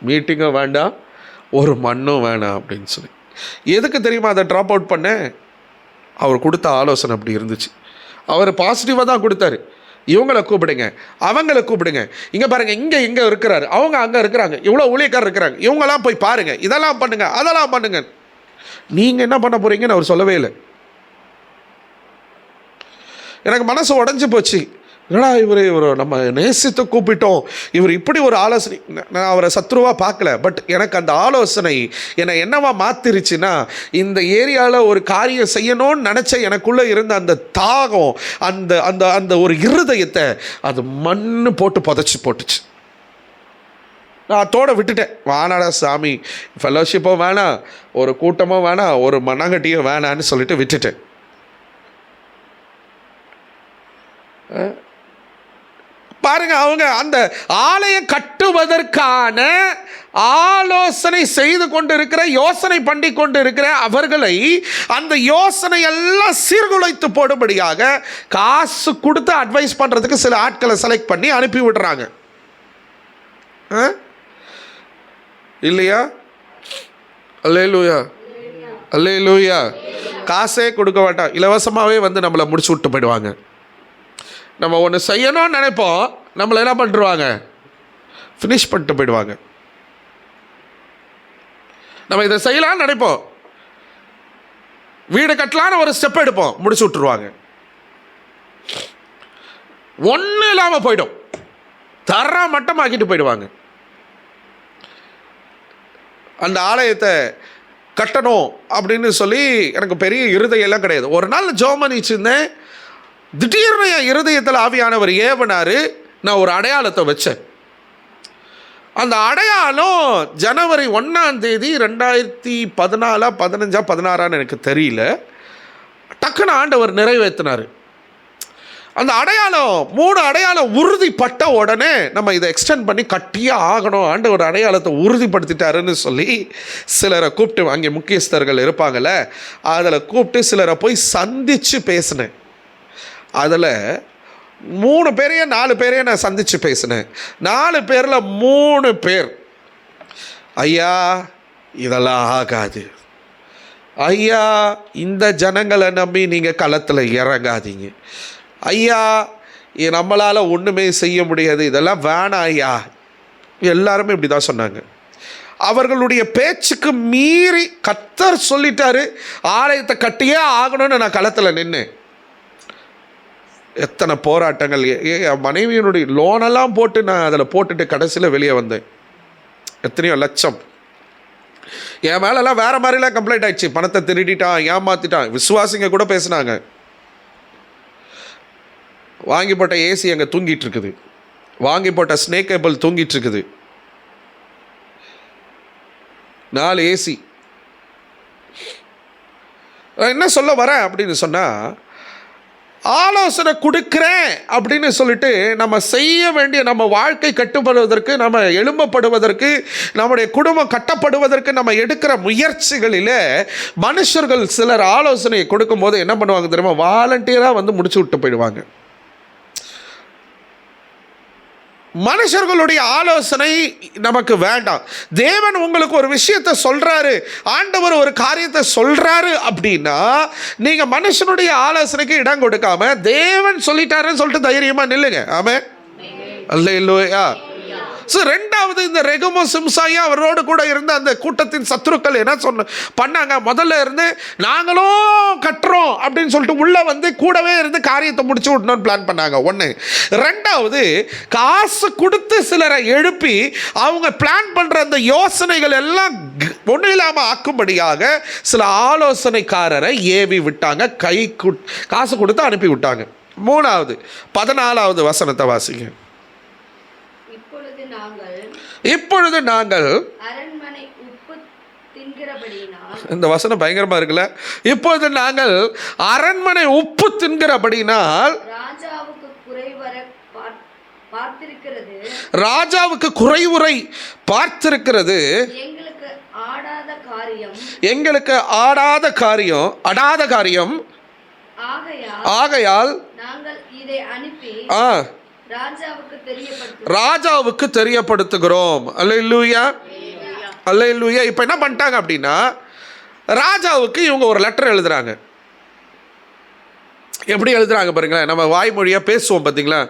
மீட்டிங்கும் வேண்டாம், ஒரு மண்ணும் வேணாம் அப்படின்னு சொல்லி. எதுக்கு தெரியுமா அதை ட்ராப் அவுட் பண்ணேன்? அவர் கொடுத்த ஆலோசனை அப்படி இருந்துச்சு. அவர் பாசிட்டிவாக தான் கொடுத்தாரு. இவங்களை கூப்பிடுங்க, அவங்கள கூப்பிடுங்க, இங்கே பாருங்கள், இங்கே இருக்கிறாரு, அவங்க அங்கே இருக்கிறாங்க, இவ்வளோ ஊழியக்காரர் இருக்கிறாங்க, இவங்கெல்லாம் போய் பாருங்கள், இதெல்லாம் பண்ணுங்க, அதெல்லாம் பண்ணுங்க. நீங்கள் என்ன பண்ண போகிறீங்கன்னு அவர் சொல்லவே இல்லை. எனக்கு மனசு உடஞ்சி போச்சு. என்னடா இவர் நம்ம நேசித்து கூப்பிட்டோம், இவர் இப்படி ஒரு ஆலோசனை. நான் அவரை சத்ருவாக பார்க்கல, பட் எனக்கு அந்த ஆலோசனை என்னை என்னவா மாற்றிருச்சுன்னா, இந்த ஏரியாவில் ஒரு காரியம் செய்யணும்னு நினச்ச எனக்குள்ளே இருந்த அந்த தாகம், அந்த அந்த அந்த ஒரு இருதயத்தை அது மண்ணு போட்டு புதைச்சி போட்டுச்சு. நான் அதோடு விட்டுட்டேன். வானாடா சாமி, ஃபெலோஷிப்பும் வேணாம், ஒரு கூட்டமும் வேணாம், ஒரு மண்ணாங்கட்டியும் வேணான்னு சொல்லிட்டு விட்டுட்டேன். பாருங்க, அவங்க அந்த ஆலயம் கட்டுவதற்கான ஆலோசனை செய்து கொண்டு இருக்கிற, யோசனை பண்ணி கொண்டு இருக்கிற அவர்களை அந்த யோசனை எல்லாம் சீர்குலைத்து போடும்படியாக காசு கொடுத்து அட்வைஸ் பண்ணுறதுக்கு சில ஆட்களை செலக்ட் பண்ணி அனுப்பி விடுறாங்க இல்லையா? அல்லேலூயா, அல்லேலூயா. காசே கொடுக்க மாட்டான், இலவசமாகவே வந்து நம்மளை முடிச்சு விட்டு போயிடுவாங்க. நம்ம ஒன்று செய்யணும்னு நினைப்போம், நம்மளை என்ன பண்ணிடுவாங்க, ஃபினிஷ் பண்ணிட்டு போயிடுவாங்க. நம்ம இதை செய்யலான்னு நினைப்போம், வீடு கட்டலான்னு ஒரு ஸ்டெப் எடுப்போம், முடிச்சு விட்டுருவாங்க. ஒன்றும் இல்லாமல் போயிடும், தர மட்டமாக்கிட்டு போயிடுவாங்க. அந்த ஆலயத்தை கட்டணும் அப்படின்னு சொல்லி எனக்கு பெரிய இருதயெல்லாம் கிடையாது. ஒரு நாள் ஜெபம் பண்ணிச்சிருந்தேன். திடீர்னு என் இருதயத்தில் ஆவியானவர் ஏவனார். நான் ஒரு அடையாளத்தை வச்சேன். அந்த அடையாளம் ஜனவரி 1ஆம் தேதி 2014 15 16 எனக்கு தெரியல. டக்குன்னு ஆண்டவர் நிறைவேற்றினார். அந்த அடையாளம் 3 அடையாளம் உறுதிப்பட்ட உடனே நம்ம இதை எக்ஸ்டெண்ட் பண்ணி கட்டியே ஆகணும், ஆண்டவர் அடையாளத்தை உறுதிப்படுத்திட்டாருன்னு சொல்லி சிலரை கூப்பிட்டு, அங்கே முக்கியஸ்தர்கள் இருப்பாங்கள்ல, அதில் கூப்பிட்டு சிலரை போய் சந்தித்து பேசினேன். அதில் 3 பேரையும் 4 பேரையும் நான் சந்தித்து பேசினேன். 4 பேரில் 3 பேர், ஐயா இதெல்லாம் ஆகாது, ஐயா இந்த ஜனங்களை நம்பி நீங்கள் களத்தில் இறங்காதீங்க, ஐயா நம்மளால் ஒன்றுமே செய்ய முடியாது, இதெல்லாம் வேணாம் ஐயா, எல்லாருமே இப்படி தான் சொன்னாங்க. அவர்களுடைய பேச்சுக்கு மீறி கர்த்தர் சொல்லிட்டாரு, ஆலயத்தை கட்டியே ஆகணும்னு நான் களத்தில் நின்று எத்தனை போராட்டங்கள், மனைவியினுடைய லோனெல்லாம் போட்டு நான் அதில் போட்டுட்டு கடைசியில் வெளியே வந்தேன். எத்தனையோ லட்சம் என் மேலெல்லாம் வேறு மாதிரிலாம் கம்ப்ளைண்ட் ஆயிடுச்சு. பணத்தை திருடிட்டான், ஏமாற்றிட்டான். விசுவாசிங்க கூட பேசுனாங்க. வாங்கி போட்ட ஏசி அங்கே தூங்கிட்டு இருக்குது, வாங்கி போட்ட ஸ்னேக் கேபிள் தூங்கிட்டு இருக்குது, 4 ஏசி. என்ன சொல்ல வரேன் அப்படின்னு சொன்னால், ஆலோசனை கொடுக்குறேன் அப்படின்னு சொல்லிட்டு நம்ம செய்ய வேண்டிய, நம்ம வாழ்க்கை கட்டுப்படுவதற்கு, நம்ம எழும்பப்படுவதற்கு, நம்முடைய குடும்பம் கட்டப்படுவதற்கு நம்ம எடுக்கிற முயற்சிகளில் மனுஷர்கள் சிலர் ஆலோசனையை கொடுக்கும்போது என்ன பண்ணுவாங்க தெரியுமா, வாலண்டியராக வந்து முடிச்சு விட்டு போயிடுவாங்க. மனுஷர்களுடைய ஆலோசனை நமக்கு வேண்டாம். தேவன் உங்களுக்கு ஒரு விஷயத்தை சொல்கிறாரு, ஆண்டவர் ஒரு காரியத்தை சொல்கிறாரு அப்படின்னா நீங்கள் மனுஷனுடைய ஆலோசனைக்கு இடம் கொடுக்காம தேவன் சொல்லிட்டாருன்னு சொல்லிட்டு தைரியமாக நில்லுங்க. ஆமென். அல்லேலூயா. ஸோ 2வது, இந்த ரெகுமும் சிம்சாயும் அவரோடு கூட இருந்த அந்த கூட்டத்தின் சத்துருக்கள் என்ன பண்ணாங்க, முதல்ல இருந்து நாங்களும் கட்டுறோம் அப்படின்னு சொல்லிட்டு உள்ளே வந்து கூடவே இருந்து காரியத்தை முடிச்சு விடணும்னு பிளான் பண்ணாங்க. 1. 2வது, காசு கொடுத்து சிலரை எழுப்பி அவங்க பிளான் பண்ணுற அந்த யோசனைகள் எல்லாம் ஒன்றும் இல்லாமல் ஆக்கும்படியாக சில ஆலோசனைக்காரரை ஏவி விட்டாங்க, காசு கொடுத்து அனுப்பி விட்டாங்க. 3வது 14வது வசனத்தை வாசிங்க. இப்பொழுது நாங்கள் அரண்மனை உப்பு தின்கிறபடியினால், இந்த வசனம் பயங்கரமா இருக்குல்ல, இப்பொழுது நாங்கள் அரண்மனை உப்பு தின்கிறபடியினால் ராஜாவுக்கு குறைவர பார்த்திருக்கிறது, ராஜாவுக்கு குறைவுரை பார்த்திருக்கிறது, எங்களுக்கு ஆடாத காரியம், எங்களுக்கு அடாத காரியம் ஆகையால் நாங்கள் இதை அனுப்பி ராஜாவுக்கு தெரியப்படுத்துகிறோம். அல்லேலூயா, அல்லேலூயா. இப்போ என்ன பண்ணிட்டாங்க அப்படின்னா, ராஜாவுக்கு இவங்க ஒரு லெட்டர் எழுதுறாங்க. எப்படி எழுதுறாங்க பாருங்களேன். நம்ம வாய்மொழியாக பேசுவோம் பார்த்தீங்களா,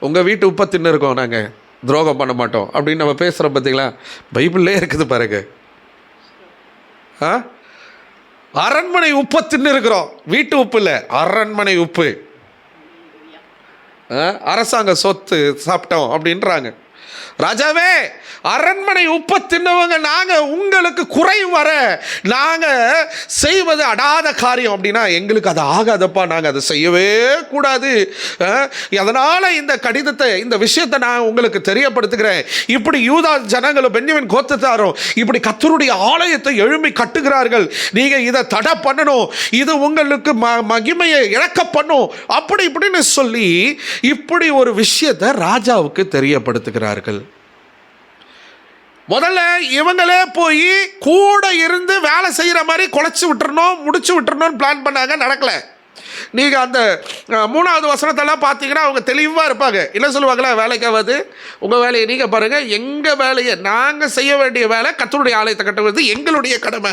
உங்கள் வீட்டு உப்பை தின்னு இருக்கோம், நாங்கள் துரோகம் பண்ண மாட்டோம் அப்படின்னு நம்ம பேசுகிறோம் பார்த்தீங்களா, பைபிள்லே இருக்குது பாருங்க. அரண்மனை உப்பை தின்னு இருக்கிறோம், வீட்டு உப்பு இல்லை, அரண்மனை உப்பு, அரசாங்க சொத்து சாப்பிட்டோம் அப்படின்றாங்க. ராஜாவே, அரண்மனை உப்பை தின்னவங்க நாங்கள், உங்களுக்கு குறை வர நாங்கள் செய்வது அடாத காரியம் அப்படின்னா எங்களுக்கு அது ஆகாதப்பா, நாங்கள் அதை செய்யவே கூடாது. அதனால் இந்த கடிதத்தை, இந்த விஷயத்தை நான் உங்களுக்கு தெரியப்படுத்துகிறேன். இப்படி யூதா ஜனங்களும் பென்யமின் கோத்திரத்தாரும் இப்படி கர்த்தருடைய ஆலயத்தை எழும்பி கட்டுகிறார்கள், நீங்கள் இதை தடை பண்ணணும், இது உங்களுக்கு மகிமையை இழக்க பண்ணும் அப்படி இப்படின்னு சொல்லி இப்படி ஒரு விஷயத்தை ராஜாவுக்கு தெரியப்படுத்துகிறார்கள். முதல்ல இவங்களே போய் கூட இருந்து வேலை செய்கிற மாதிரி குலைச்சி விட்டுறணும், முடிச்சு விட்டுறணும்னு பிளான் பண்ணாங்க, நடக்கலை. நீங்கள் அந்த 3வது வசனத்தெல்லாம் பார்த்தீங்கன்னா அவங்க தெளிவாக இருப்பாங்க. என்ன சொல்லுவாங்களா, வேலைக்காவது உங்கள் வேலையை நீங்கள் பாருங்கள், எங்கள் வேலையை நாங்கள் செய்ய வேண்டிய வேலை கர்த்தருடைய ஆலயத்தை கட்டுவது எங்களுடைய கடமை,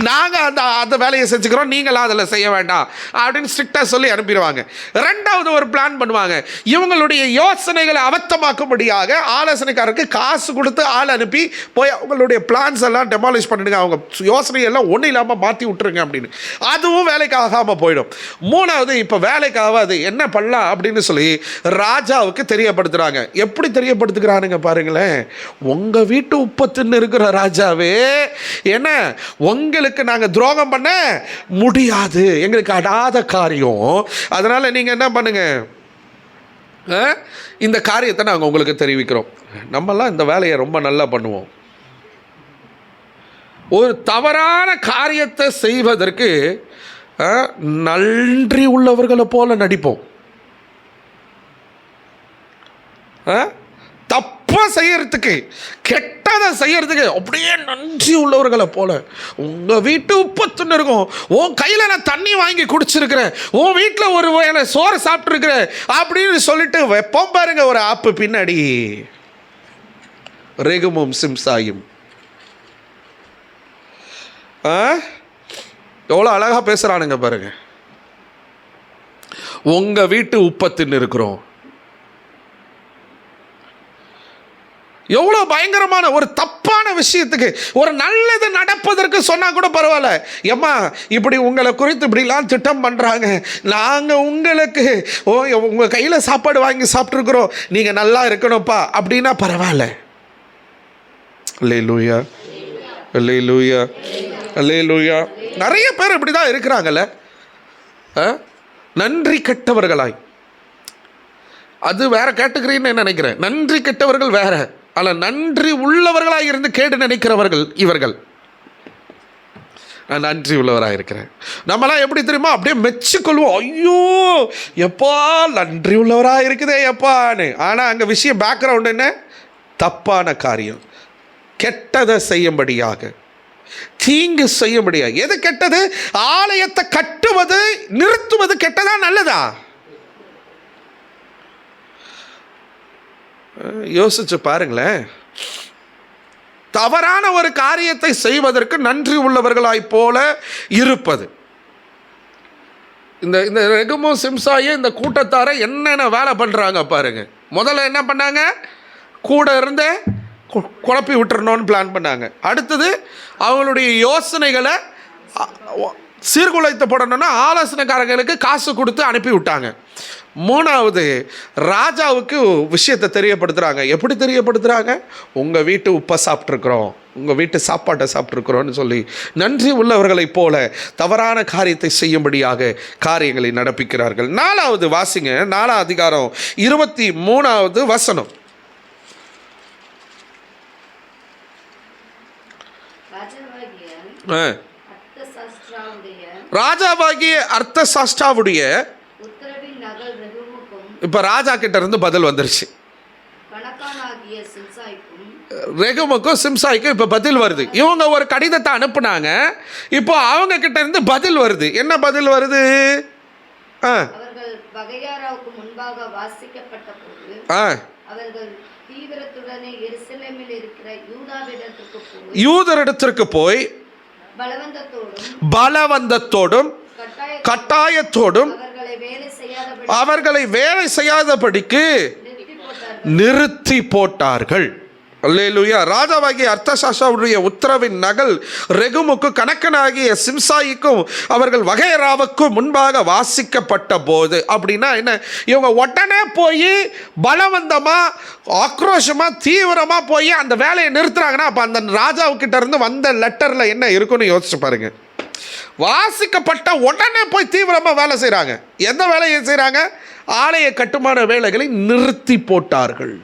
நாங்கள் அந்த வேலையை செஞ்சுக்கிறோம், நீங்களாம் அதில் செய்ய வேண்டாம் அப்படின்னு ஸ்ட்ரிக்டாக சொல்லி அனுப்பிடுவாங்க. 2வது ஒரு பிளான் பண்ணுவாங்க, இவங்களுடைய யோசனைகளை அவத்தமாக்கும்படியாக ஆலோசனைக்காரருக்கு காசு கொடுத்து ஆள் அனுப்பி போய் அவங்களுடைய பிளான்ஸ் எல்லாம் டெமாலிஷ் பண்ணிடுங்க, அவங்க யோசனையெல்லாம் ஒன்றும் இல்லாமல் மாற்றி விட்டுருங்க அப்படின்னு. அதுவும் வேலைக்கு ஆகாமல் போயிடும். 3வது ரெண்டாவது இப்போ வேலைக்கு ஆகாது, என்ன பண்ணலாம் அப்படின்னு சொல்லி ராஜாவுக்கு தெரியப்படுத்துகிறாங்க. எப்படி தெரியப்படுத்துகிறானுங்க பாருங்களேன். உங்கள் வீட்டு உப்பத்துன்னு இருக்கிற ராஜாவே, என்ன உங்களுக்கு நாங்கள் துரோகம் பண்ண முடியாது, எங்களுக்கு அடாத காரியம். அதனால் நீங்கள் என்ன பண்ணுங்க, இந்த காரியத்தை நாங்கள் உங்களுக்கு தெரிவிக்கிறோம். நம்மெல்லாம் இந்த வேலையை ரொம்ப நல்லா பண்ணுவோம். ஒரு தவறான காரியத்தை செய்வதற்கு நன்றி உள்ளவர்களை போல நடிப்போம். தப்பை செய்யறதுக்கு, கெட்டதை செய்யறதுக்கு அப்படியே நன்றி உள்ளவர்களை போல. உங்கள் வீட்டு உப்பத்துன்னு இருக்கும், உன் கையில் நான் தண்ணி வாங்கி குடிச்சிருக்கிறேன், உன் வீட்டில் ஒரு வேளை சோறு சாப்பிட்ருக்கிறேன் அப்படின்னு சொல்லிட்டு வைப்போம் பாருங்க ஒரு ஆப்பு பின்னாடி. ரெகுமும் சிம்சாயும் எவ்வளோ அழகாக பேசுகிறானுங்க பாருங்க. உங்கள் வீட்டு உப்பத்துன்னு இருக்கிறோம். எவ்வளோ பயங்கரமான ஒரு தப்பான விஷயத்துக்கு, ஒரு நல்லது நடப்பதற்கு சொன்னால் கூட பரவாயில்ல, ஏம்மா இப்படி உங்களை குறித்து இப்படிலாம் திட்டம் பண்ணுறாங்க, நாங்கள் உங்களுக்கு உங்கள் கையில் சாப்பாடு வாங்கி சாப்பிட்ருக்குறோம், நீங்கள் நல்லா இருக்கணும்ப்பா அப்படின்னா பரவாயில்ல. அல்லேலூயா, அல்லேலூயா, அல்லேலூயா. நிறைய பேர் இப்படி தான் இருக்கிறாங்கல்ல, நன்றி கெட்டவர்களாய். அது வேற கேட்டகரின்னு நினைக்கிறேன். நன்றி கெட்டவர்கள் வேற, ஆனால் நன்றி உள்ளவர்களாக இருந்து கேடு நினைக்கிறவர்கள் இவர்கள். நான் நன்றி உள்ளவராக இருக்கிறேன். நம்மளாம் எப்படி தெரியுமா, அப்படியே மெச்சுக்கொள்வோம், ஐயோ எப்பா நன்றி உள்ளவராக இருக்குதே எப்பான்னு. ஆனால் அங்கே விஷயம் பேக்ரவுண்ட் என்ன, தப்பான காரியம், கெட்டதை செய்யும்படியாக, தீங்கு செய்யும்படியாக. எது கெட்டது? ஆலயத்தை கட்டுவது நிறுத்துவது கெட்டதா நல்லதா? யோசிச்சு பாருங்களேன். தவறான ஒரு காரியத்தை செய்வதற்கு நன்றி உள்ளவர்களாய் போல இருப்பது. இந்த ரெகுமும் சிம்சாயும் இந்த கூட்டத்தாரை என்னென்ன வேலை பண்ணுறாங்க பாருங்க. முதல்ல என்ன பண்ணாங்க, கூட இருந்த குழப்பி விட்டுறணும்னு பிளான் பண்ணாங்க. அடுத்தது அவங்களுடைய யோசனைகளை சீர்குலைத்து போடணும்னா ஆலோசனைக்காரங்களுக்கு காசு கொடுத்து அனுப்பி விட்டாங்க. மூணாவது, ராஜாவுக்கு விஷயத்தை தெரியப்படுத்துகிறாங்க. எப்படி தெரியப்படுத்துகிறாங்க? உங்கள் வீட்டு உப்பை சாப்பிட்ருக்குறோம், உங்கள் வீட்டு சாப்பாட்டை சாப்பிட்ருக்குறோன்னு சொல்லி நன்றி உள்ளவர்களைப் போல தவறான காரியத்தை செய்யும்படியாக காரியங்களை நடப்பிக்கிறார்கள். நாலாவது வாசிங்க, 4ஆம் அதிகாரம் 23வது வசனம். ராஜாவாகிய அர்த்தசாஸ்டாவுடைய இப்ப ராஜா கிட்ட இருந்து பதில் வந்துருச்சு. ரெகுமுக்கும் சிம்சாய்க்கும் இப்ப பதில் வருது. இவங்க ஒரு கடிதத்தை அனுப்புனாங்க, இப்போ அவங்க கிட்ட இருந்து பதில் வருது. என்ன பதில் வருது? யூதரிடத்திற்கு போய் பலவந்தத்தோடும் கட்டாயத்தோடும் அவர்களை வேலை செய்யாதபடிக்கு நிறுத்தி போட்டார்கள். அல்லேலூயா. ராஜாவாகிய அர்த்தசாஸ்டாவுடைய உத்தரவின் நகல் ரெகுமுக்கு கணக்கனாகிய சிம்சாய்க்கும் அவர்கள் வகைராவுக்கும் முன்பாக வாசிக்கப்பட்ட போது. அப்படின்னா என்ன? இவங்க உடனே போய் பலவந்தமாக ஆக்ரோஷமாக தீவிரமாக போய் அந்த வேலையை நிறுத்துறாங்கன்னா அப்போ அந்த ராஜாவுக்கிட்ட இருந்து வந்த லெட்டரில் என்ன இருக்குன்னு யோசிச்சு பாருங்க. வாசிக்கப்பட்ட உடனே போய் தீவிரமாக வேலை செய்கிறாங்க. எந்த வேலையை செய்கிறாங்க? ஆலய கட்டுமான வேலைகளை நிறுத்தி போட்டார்கள்.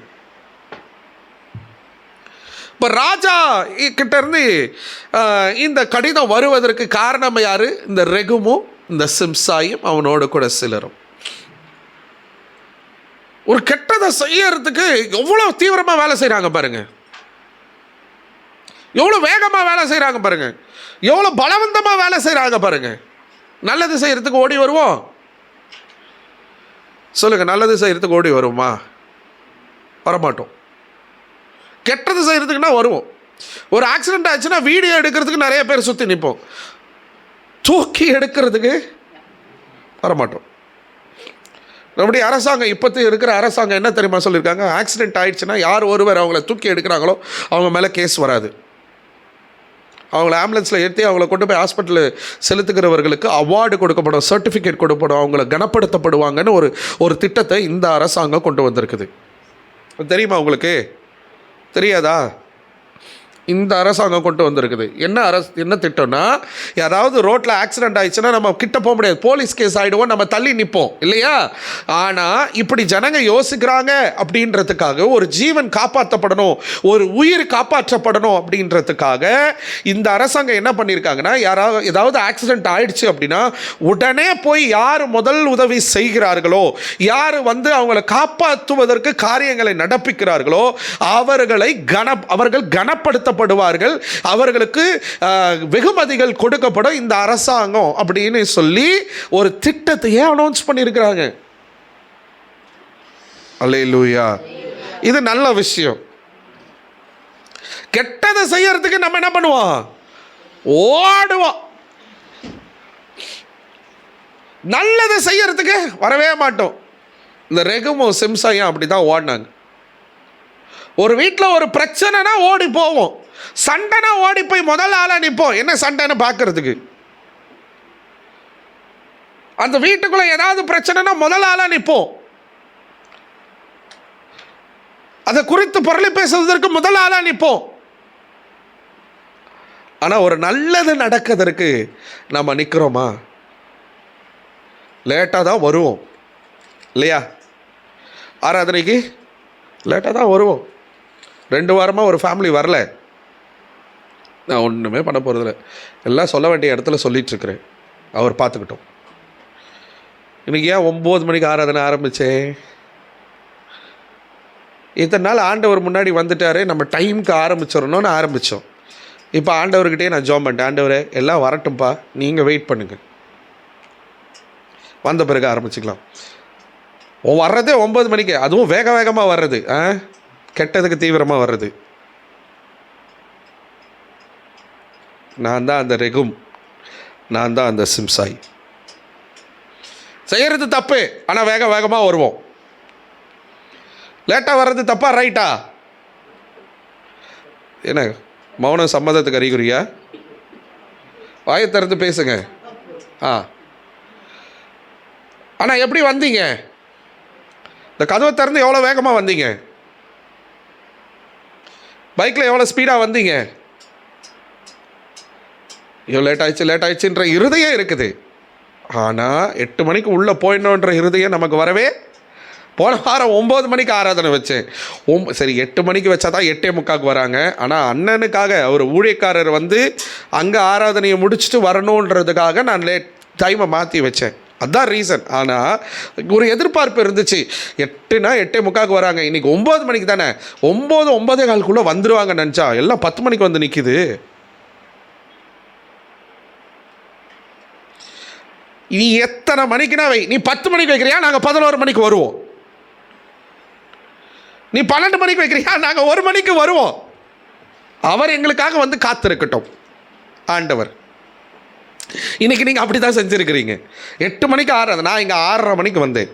இப்போ ராஜா கிட்ட இருந்து இந்த கடிதம் வருவதற்கு காரணம் யாரு? இந்த ரெகுமும் இந்த சிம்சாயும் அவனோடு கூட சிலரும். ஒரு கெட்டதை செய்யறதுக்கு எவ்வளோ தீவிரமாக வேலை செய்கிறாங்க பாருங்க, எவ்வளோ வேகமாக வேலை செய்கிறாங்க பாருங்க, எவ்வளோ பலவந்தமாக வேலை செய்கிறாங்க பாருங்க. நல்லது செய்யறதுக்கு ஓடி வருவோம் சொல்லுங்க, நல்லது செய்யறதுக்கு ஓடி வருவோமா? வரமாட்டோம். கெட்டது செய்கிறதுக்குன்னா வருவோம். ஒரு ஆக்சிடென்ட் ஆச்சுன்னா வீடியோ எடுக்கிறதுக்கு நிறைய பேர் சுற்றி நிற்போம், தூக்கி எடுக்கிறதுக்கு வரமாட்டோம். நம்முடைய அரசாங்கம், இப்போது இருக்கிற அரசாங்கம் என்ன தெரியுமா சொல்லியிருக்காங்க? ஆக்சிடென்ட் ஆயிடுச்சுன்னா யார் ஒருவர் அவங்கள தூக்கி எடுக்கிறாங்களோ அவங்க மேலே கேஸ் வராது. அவங்கள ஆம்புலன்ஸில் ஏற்றி அவங்கள கொண்டு போய் ஹாஸ்பிட்டலில் செலுத்துகிறவர்களுக்கு அவார்டு கொடுக்கப்படும், சர்டிஃபிகேட் கொடுக்கப்படும், அவங்கள கனப்படுத்தப்படுவாங்கன்னு ஒரு திட்டத்தை இந்த அரசாங்கம் கொண்டு வந்திருக்குது. தெரியுமா உங்களுக்கு? தெரியாதா? இந்த அரசாங்கம் கொண்டு வந்திருக்குது. என்ன திட்டம்னா, யாராவது ரோட்டில் ஆக்சிடென்ட் ஆயிடுச்சுன்னா நம்ம கிட்ட போக முடியாது, போலீஸ் கேஸ் ஆகிடுவோம், நம்ம தள்ளி நிற்போம் இல்லையா? ஆனால் இப்படி ஜனங்க யோசிக்கிறாங்க அப்படின்றதுக்காக, ஒரு ஜீவன் காப்பாற்றப்படணும், ஒரு உயிர் காப்பாற்றப்படணும் அப்படின்றதுக்காக இந்த அரசாங்கம் என்ன பண்ணியிருக்காங்கன்னா, ஏதாவது ஆக்சிடென்ட் ஆயிடுச்சு அப்படின்னா உடனே போய் யார் முதல் உதவி செய்கிறார்களோ, யார் அவங்களை காப்பாற்றுவதற்கு காரியங்களை நடப்பிக்கிறார்களோ அவர்கள் கனப்படுத்த படுவார்கள், அவர்களுக்கு வெகுமதிகள் கொடுக்கப்படும் இந்த அரசாங்கம் அப்படின்னு சொல்லி ஒரு திட்டத்தையே அனௌன்ஸ் பண்ணியிருக்கிறாங்க. அல்லேலூயா. இது நல்ல விஷயம். கெட்டதை செய்யறதுக்கு நம்ம என்ன பண்ணுவோம்? ஓடுவோம். நல்லதை செய்யறதுக்கு வரவே மாட்டோம். இந்த ரெகுமும் சிம்சாயும் அப்படிதான் ஓடினாங்க. ஒரு வீட்டில் ஒரு பிரச்சனைனா ஓடி போவோம், சண்டைனா ஓடி போய் முதல் ஆளாக நிற்போம். என்ன சண்டைன்னு பார்க்கறதுக்கு. அந்த வீட்டுக்குள்ள ஏதாவது பிரச்சனைனா முதல் ஆளாக நிற்போம். அதை குறித்து பொருளை பேசுவதற்கு முதல் ஆளாக நிற்போம். ஆனால் ஒரு நல்லது நடக்கிறதுக்கு நம்ம நிற்கிறோமா? லேட்டாக தான் வருவோம் இல்லையா? ஆராதனைக்கு லேட்டாக தான் வருவோம். 2 வாரமாக ஒரு ஃபேமிலி வரல. நான் ஒன்றுமே பண்ண போகிறதில்ல, எல்லாம் சொல்ல வேண்டிய இடத்துல சொல்லிகிட்ருக்கிறேன், அவர் பார்த்துக்கிட்டோம். இன்றைக்கி ஏன் 9 மணிக்கு ஆராதனை ஆரம்பித்தேன்? இத்தனை நாள் ஆண்டவர் முன்னாடி வந்துட்டார், நம்ம டைமுக்கு ஆரம்பிச்சிடணும்னு ஆரம்பித்தோம். இப்போ ஆண்டவர்கிட்டே நான் ஜெபம் பண்ணிட்டேன், ஆண்டவரே எல்லாம் வரட்டும்ப்பா, நீங்கள் வெயிட் பண்ணுங்கள், வந்த பிறகு ஆரம்பிச்சுக்கலாம். வர்றதே 9 மணிக்கு, அதுவும் வேக வேகமாக வர்றது, கெட்டதுக்கு தீவிரமாக வர்றது. நான் தான் அந்த ரெகும், நான் தான் அந்த சிம்சாய். செய்கிறது தப்பு, ஆனால் வேக வேகமாக வருவோம். லேட்டாக வர்றது தப்பா ரைட்டா? என்ன மௌனம் சம்மதத்துக்கு அறிகுறியா? வாயை திறந்து பேசுங்க. ஆனால் எப்படி வந்தீங்க? இந்த கதவை திறந்து எவ்வளோ வேகமாக வந்தீங்க? பைக்கில் எவ்வளோ ஸ்பீடாக வந்தீங்க? ஐயோ லேட் ஆயிடுச்சுன்ற இருதயம் இருக்குது. ஆனால் 8 மணிக்கு உள்ளே போயிடணுன்ற இருதயம் நமக்கு வரவே. போன வாரம் 9 மணிக்கு ஆராதனை வச்சேன். சரி 8 மணிக்கு வச்சா தான் 8:45 வராங்க. ஆனால் அண்ணனுக்காக ஒரு ஊழியக்காரர் அங்கே ஆராதனையை முடிச்சுட்டு வரணுன்றதுக்காக நான் டைமை மாற்றி வச்சேன். அதுதான் ரீசன். ஆனால் ஒரு எதிர்பார்ப்பு இருந்துச்சு, 8னா 8:45 வராங்க, இன்றைக்கி 9 மணிக்கு தானே, 9-9:15 வந்துடுவாங்க நினச்சா எல்லாம் 10 மணிக்கு வந்து நிற்கிது. நீ எத்தனை மணிக்குனா வை, நீ 10 மணிக்கு வைக்கிறியா, நாங்கள் 11 மணிக்கு வருவோம். நீ 12 மணிக்கு வைக்கிறியா, நாங்கள் 1 மணிக்கு வருவோம். அவர் எங்களுக்காக காத்திருக்கட்டும் ஆண்டவர். இன்றைக்கி நீங்கள் அப்படி தான் செஞ்சுருக்கிறீங்க. 8 மணிக்கு ஆறாது, நான் இங்கே 6:30 மணிக்கு வந்தேன்.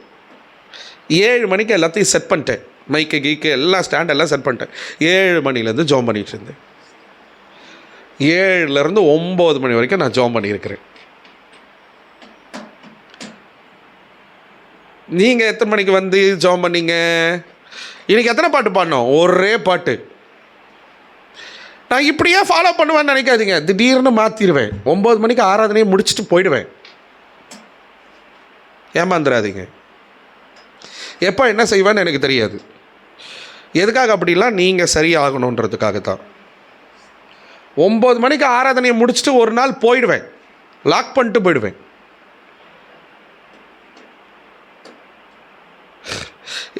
7 மணிக்கு எல்லாத்தையும் செட் பண்ணிட்டேன், மைக்கு கீக்கு எல்லாம் ஸ்டாண்டெல்லாம் செட் பண்ணிட்டேன். 7 மணிலேருந்து ஜோம் பண்ணிகிட்டு இருந்தேன். 7லேருந்து 9 மணி வரைக்கும் நான் ஜோம் பண்ணியிருக்கிறேன். நீங்கள் எத்தனை மணிக்கு ஜோம் பண்ணீங்க? இன்றைக்கி எத்தனை பாட்டு பாடினோம்? ஒரே பாட்டு. நான் இப்படியே ஃபாலோ பண்ணுவேன்னு நினைக்காதீங்க, திடீர்னு மாற்றிடுவேன். 9 மணிக்கு ஆராதனையை முடிச்சுட்டு போயிடுவேன். ஏமாந்துடாதீங்க. எப்போ என்ன செய்வேன்னு எனக்கு தெரியாது. எதுக்காக அப்படிலாம்? நீங்கள் சரியாகணுன்றதுக்காக தான். 9 மணிக்கு ஆராதனையை முடிச்சுட்டு ஒரு நாள் போயிடுவேன், லாக் பண்ணிட்டு போயிடுவேன்.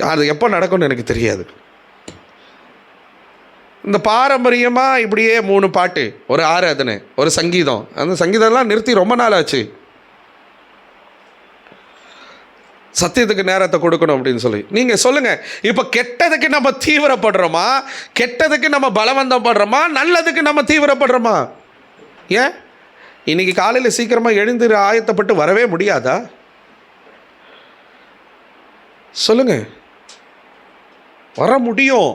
அது எப்போ நடக்கும்னு எனக்கு தெரியாது. இந்த பாரம்பரியமாக இப்படியே 3 பாட்டு, ஒரு ஆராதனை, ஒரு சங்கீதம், அந்த சங்கீதம்லாம் நிறுத்தி ரொம்ப நாள் ஆச்சு. சத்தியத்துக்கு நேரத்தை கொடுக்கணும் அப்படின்னு சொல்லி. நீங்கள் சொல்லுங்கள், இப்போ கெட்டதுக்கு நம்ம தீவிரப்படுறோமா, கெட்டதுக்கு நம்ம பலவந்தப்படுறோமா, நல்லதுக்கு நம்ம தீவிரப்படுறோமா? ஏன் இன்றைக்கி காலையில் சீக்கிரமாக எழுந்து ஆயத்தப்பட்டு வரவே முடியாதா? சொல்லுங்கள். வர முடியும்,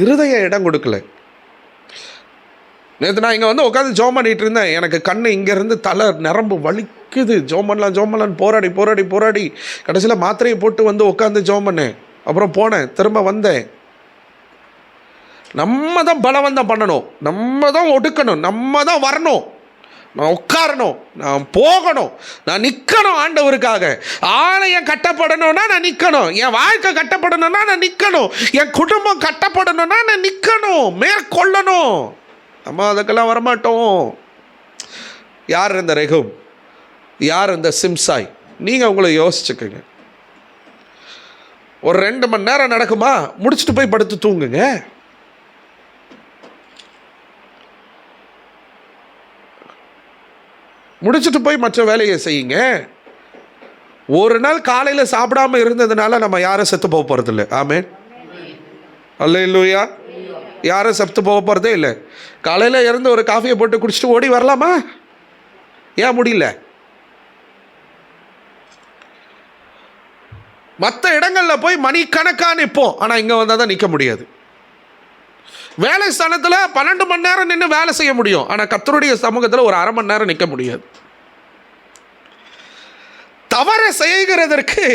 இருதய இடம் கொடுக்கல. நேற்று நான் இங்கே வந்து உட்காந்து ஜோம் பண்ணிகிட்டு இருந்தேன். எனக்கு கண் இங்கேருந்து தலை நரம்பு வலிக்குது. ஜோம் பண்ணலான்னு போராடி கடைசியில் மாத்திரையை போட்டு வந்து உட்காந்து ஜோம் பண்ணேன். அப்புறம் போனேன், திரும்ப வந்தேன். நம்ம தான் பலவந்தம் பண்ணணும், நம்ம தான் ஒடுக்கணும், நம்ம தான் வரணும், நான் உட்காரணும், நான் போகணும், நான் நிற்கணும் ஆண்டவருக்காக. ஆலயம் கட்டப்படணும்னா நான் நிற்கணும், என் வாழ்க்கை கட்டப்படணும்னா நான் நிற்கணும், என் குடும்பம் கட்டப்படணும்னா நான் நிற்கணும், மேற்கொள்ளணும். நம்ம அதுக்கெல்லாம் வரமாட்டோம். யார் இந்த ரெகும், யார் இந்த சிம்சாய்? நீங்கள் உங்களை யோசிச்சுக்கோங்க. ஒரு 2 மணி நேரம் நடக்குமா, முடிச்சுட்டு போய் படுத்து தூங்குங்க. முடிச்சுட்டு போய் மற்ற வேலையை செய்யுங்க. ஒரு நாள் காலையில் சாப்பிடாம இருந்ததுனால நம்ம யாரும் செத்து போக போகிறதில்ல. ஆமென், அல்லேலூயா. யாரும் செத்து போக போகிறதே இல்லை. காலையில் இருந்து ஒரு காஃபியை போட்டு குடிச்சிட்டு ஓடி வரலாமா? ஏன் முடியல? மற்ற இடங்களில் போய் மணிக்கணக்காக நிற்போம், ஆனால் இங்கே வந்தால் தான் நிற்க முடியாது. வேலை ஸ்தானத்தில் 12 மணி நேரம் நின்று வேலை செய்ய முடியும், ஆனால் கர்த்தருடைய சமூகத்தில் ஒரு 1/2 மணி நேரம் நிற்க முடியாது. தவறை செய்கிறதற்கு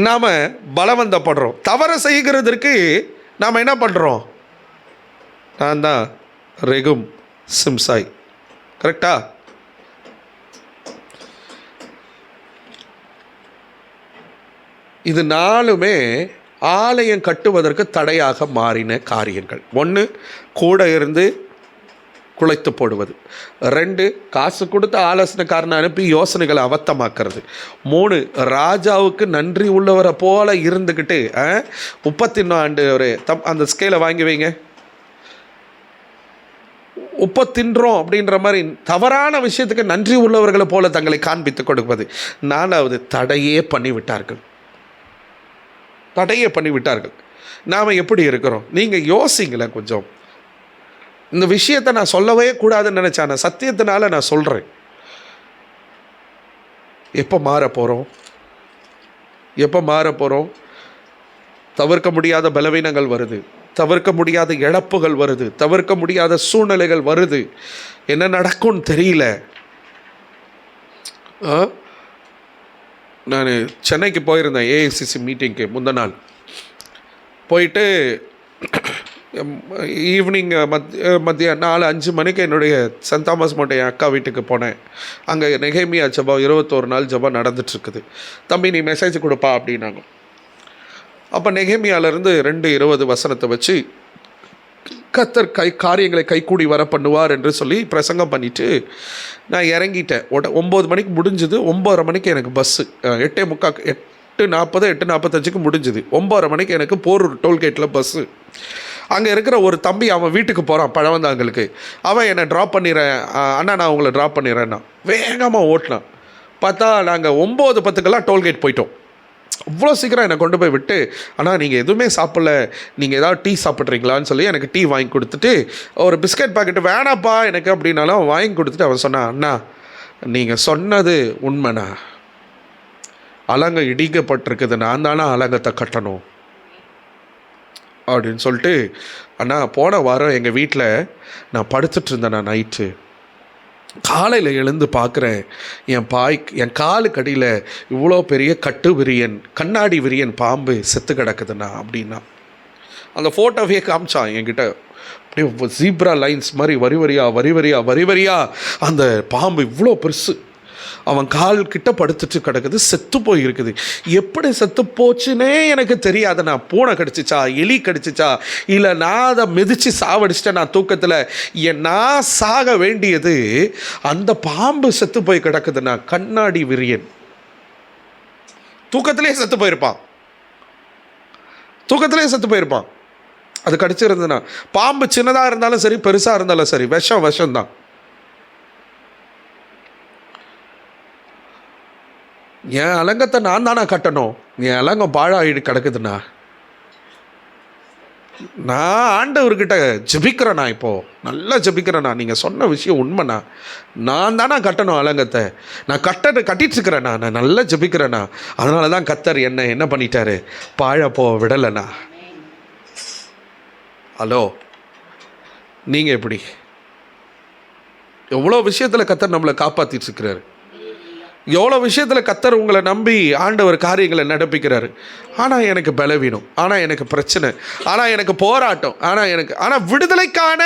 நாம் பலவந்தப்படுறோம். தவறை செய்கிறதற்கு நாம் என்ன பண்ணுறோம்? நான் தான் ரெகும் சிம்சாய். கரெக்டா? இது 4மே ஆலயம் கட்டுவதற்கு தடையாக மாறின காரியங்கள். 1, கூட இருந்து குலைத்து போடுவது. 2, காசு கொடுத்த ஆலோசனைக்காரனை அனுப்பி யோசனைகளை அவத்தமாக்குறது. 3, ராஜாவுக்கு நன்றி உள்ளவரை போல இருந்துக்கிட்டு 31 ஆண்டு ஒரு அந்த ஸ்கேலை வாங்கி வைங்க, உப்பை தின்றோம் அப்படின்ற மாதிரி தவறான விஷயத்துக்கு நன்றி உள்ளவர்களை போல தங்களை காண்பித்து கொடுப்பது. 4வது, தடையே பண்ணிவிட்டார்கள். நாம் எப்படி இருக்கிறோம்? நீங்கள் யோசிங்களேன் கொஞ்சம். இந்த விஷயத்தை நான் சொல்லவே கூடாதுன்னு நினச்சேன், நான் சத்தியத்தினால நான் சொல்கிறேன். எப்போ மாற போகிறோம்? தவிர்க்க முடியாத பலவீனங்கள் வருது, தவிர்க்க முடியாத இழப்புகள் வருது, தவிர்க்க முடியாத சூழ்நிலைகள் வருது. என்ன நடக்கும்னு தெரியல. நான் சென்னைக்கு போயிருந்தேன் ஏஐசிசி மீட்டிங்க்கு. முந்தின நாள் போயிட்டு ஈவினிங் மதியம் 4-5 மணிக்கு என்னுடைய சென்ட் தாமஸ் மவுண்ட் என் அக்கா வீட்டுக்கு போனேன். அங்கே நெகேமியா ஜெபம் 21 நாள் ஜெபம் நடந்துட்டுருக்குது. தம்பி நீ மெசேஜ் கொடுப்பா அப்படின்னாங்க. அப்போ நெகேமியாவிலேருந்து 2:20 வசனத்தை வச்சு கர்த்தர் காரியங்களை கைக்கூடி வர பண்ணுவார் என்று சொல்லி பிரசங்கம் பண்ணிவிட்டு நான் இறங்கிட்டேன். 9 மணிக்கு முடிஞ்சுது. 9:30 மணிக்கு எனக்கு பஸ்ஸு. 8:40 8:45 முடிஞ்சுது. 9:30 மணிக்கு எனக்கு போரூர் டோல்கேட்டில் பஸ்ஸு. அங்கே இருக்கிற ஒரு தம்பி அவன் வீட்டுக்கு போகிறான் பழவந்தாங்களுக்கு. அவன் என்னை ட்ராப் பண்ணிடுறேன் அண்ணா, நான் உங்களை ட்ராப் பண்ணிடுறேன்னா வேகமாக ஓட்டினான். பார்த்தா நாங்கள் 9:10 டோல்கேட் போயிட்டோம். அவ்வளோ சீக்கிரம் என்னை கொண்டு போய் விட்டு, ஆனால் நீங்கள் எதுவுமே சாப்பிடல, நீங்கள் ஏதாவது டீ சாப்பிட்றீங்களான்னு சொல்லி எனக்கு டீ வாங்கி கொடுத்துட்டு, ஒரு பிஸ்கட் பாக்கெட்டு வேணாப்பா எனக்கு அப்படின்னாலும் அவன் வாங்கி கொடுத்துட்டு அவன் சொன்னான், அண்ணா நீங்கள் சொன்னது உண்மைண்ணா, அலங்க இடிக்கப்பட்டிருக்குது, நான் தானே அலங்கத்தை கட்டணும் அப்படின்னு சொல்லிட்டு. அண்ணா போன வாரம் எங்கள் வீட்டில் நான் படுத்துட்டு இருந்தேண்ணா, நைட்டு காலையில் எழுந்து பார்க்குறேன் என் காலுக்கு அடியில் இவ்வளோ பெரிய கண்ணாடி விரியன் பாம்பு செத்து கிடக்குதுண்ணா அப்படின்னா. அந்த ஃபோட்டோவே காமிச்சான் என்கிட்ட. அப்படியே ஜீப்ரா லைன்ஸ் மாதிரி வரி வரியா அந்த பாம்பு இவ்வளோ பெருசு அவன் கால் கிட்ட படுத்துட்டு கிடக்குது, செத்து போயிருக்குது. எப்படி செத்து போச்சுன்னே எனக்கு தெரியாது. நான் பூனை கடிச்சிச்சா, எலி கடிச்சிச்சா, இல்லை நான் அதை மிதித்து சாவடிச்சிட்டேன் நான் தூக்கத்தில். நான் சாக வேண்டியது அந்த பாம்பு செத்து போய் கிடக்குதுண்ணா. கண்ணாடி விரியன் தூக்கத்திலே செத்து போயிருப்பான். அது கடிச்சிருந்ததுன்னா. பாம்பு சின்னதாக இருந்தாலும் சரி, பெருசாக இருந்தாலும் சரி, விஷம்தான். என் அலங்கத்தை நான் தானே கட்டணும். என் அலங்கம் பாழாயிடு கிடக்குதுண்ணா. நான் ஆண்டவர்கிட்ட ஜெபிக்கிறேண்ணா, இப்போது நல்லா ஜெபிக்கிறேண்ணா. நீங்கள் சொன்ன விஷயம் உண்மைண்ணா, நான் தானே கட்டணும் அலங்கத்தை. நான் கட்டிட்டுருக்கிறேண்ணா, நான் நல்லா ஜெபிக்கிறேண்ணா. அதனால தான் கர்த்தர் என்ன பண்ணிட்டாரு, பாழ போ விடலைண்ணா. ஹலோ, நீங்கள் எப்படி? எவ்வளோ விஷயத்தில் கர்த்தர் நம்மளை காப்பாற்றிட்டு இருக்கிறாரு. எவ்வளோ விஷயத்தில் கர்த்தர் உங்களை நம்பி ஆண்டவர் காரியங்களை நடப்பிக்கிறாரு. ஆனால் எனக்கு பலவீனம், ஆனால் எனக்கு பிரச்சனை, ஆனால் எனக்கு போராட்டம், ஆனால் விடுதலைக்கான,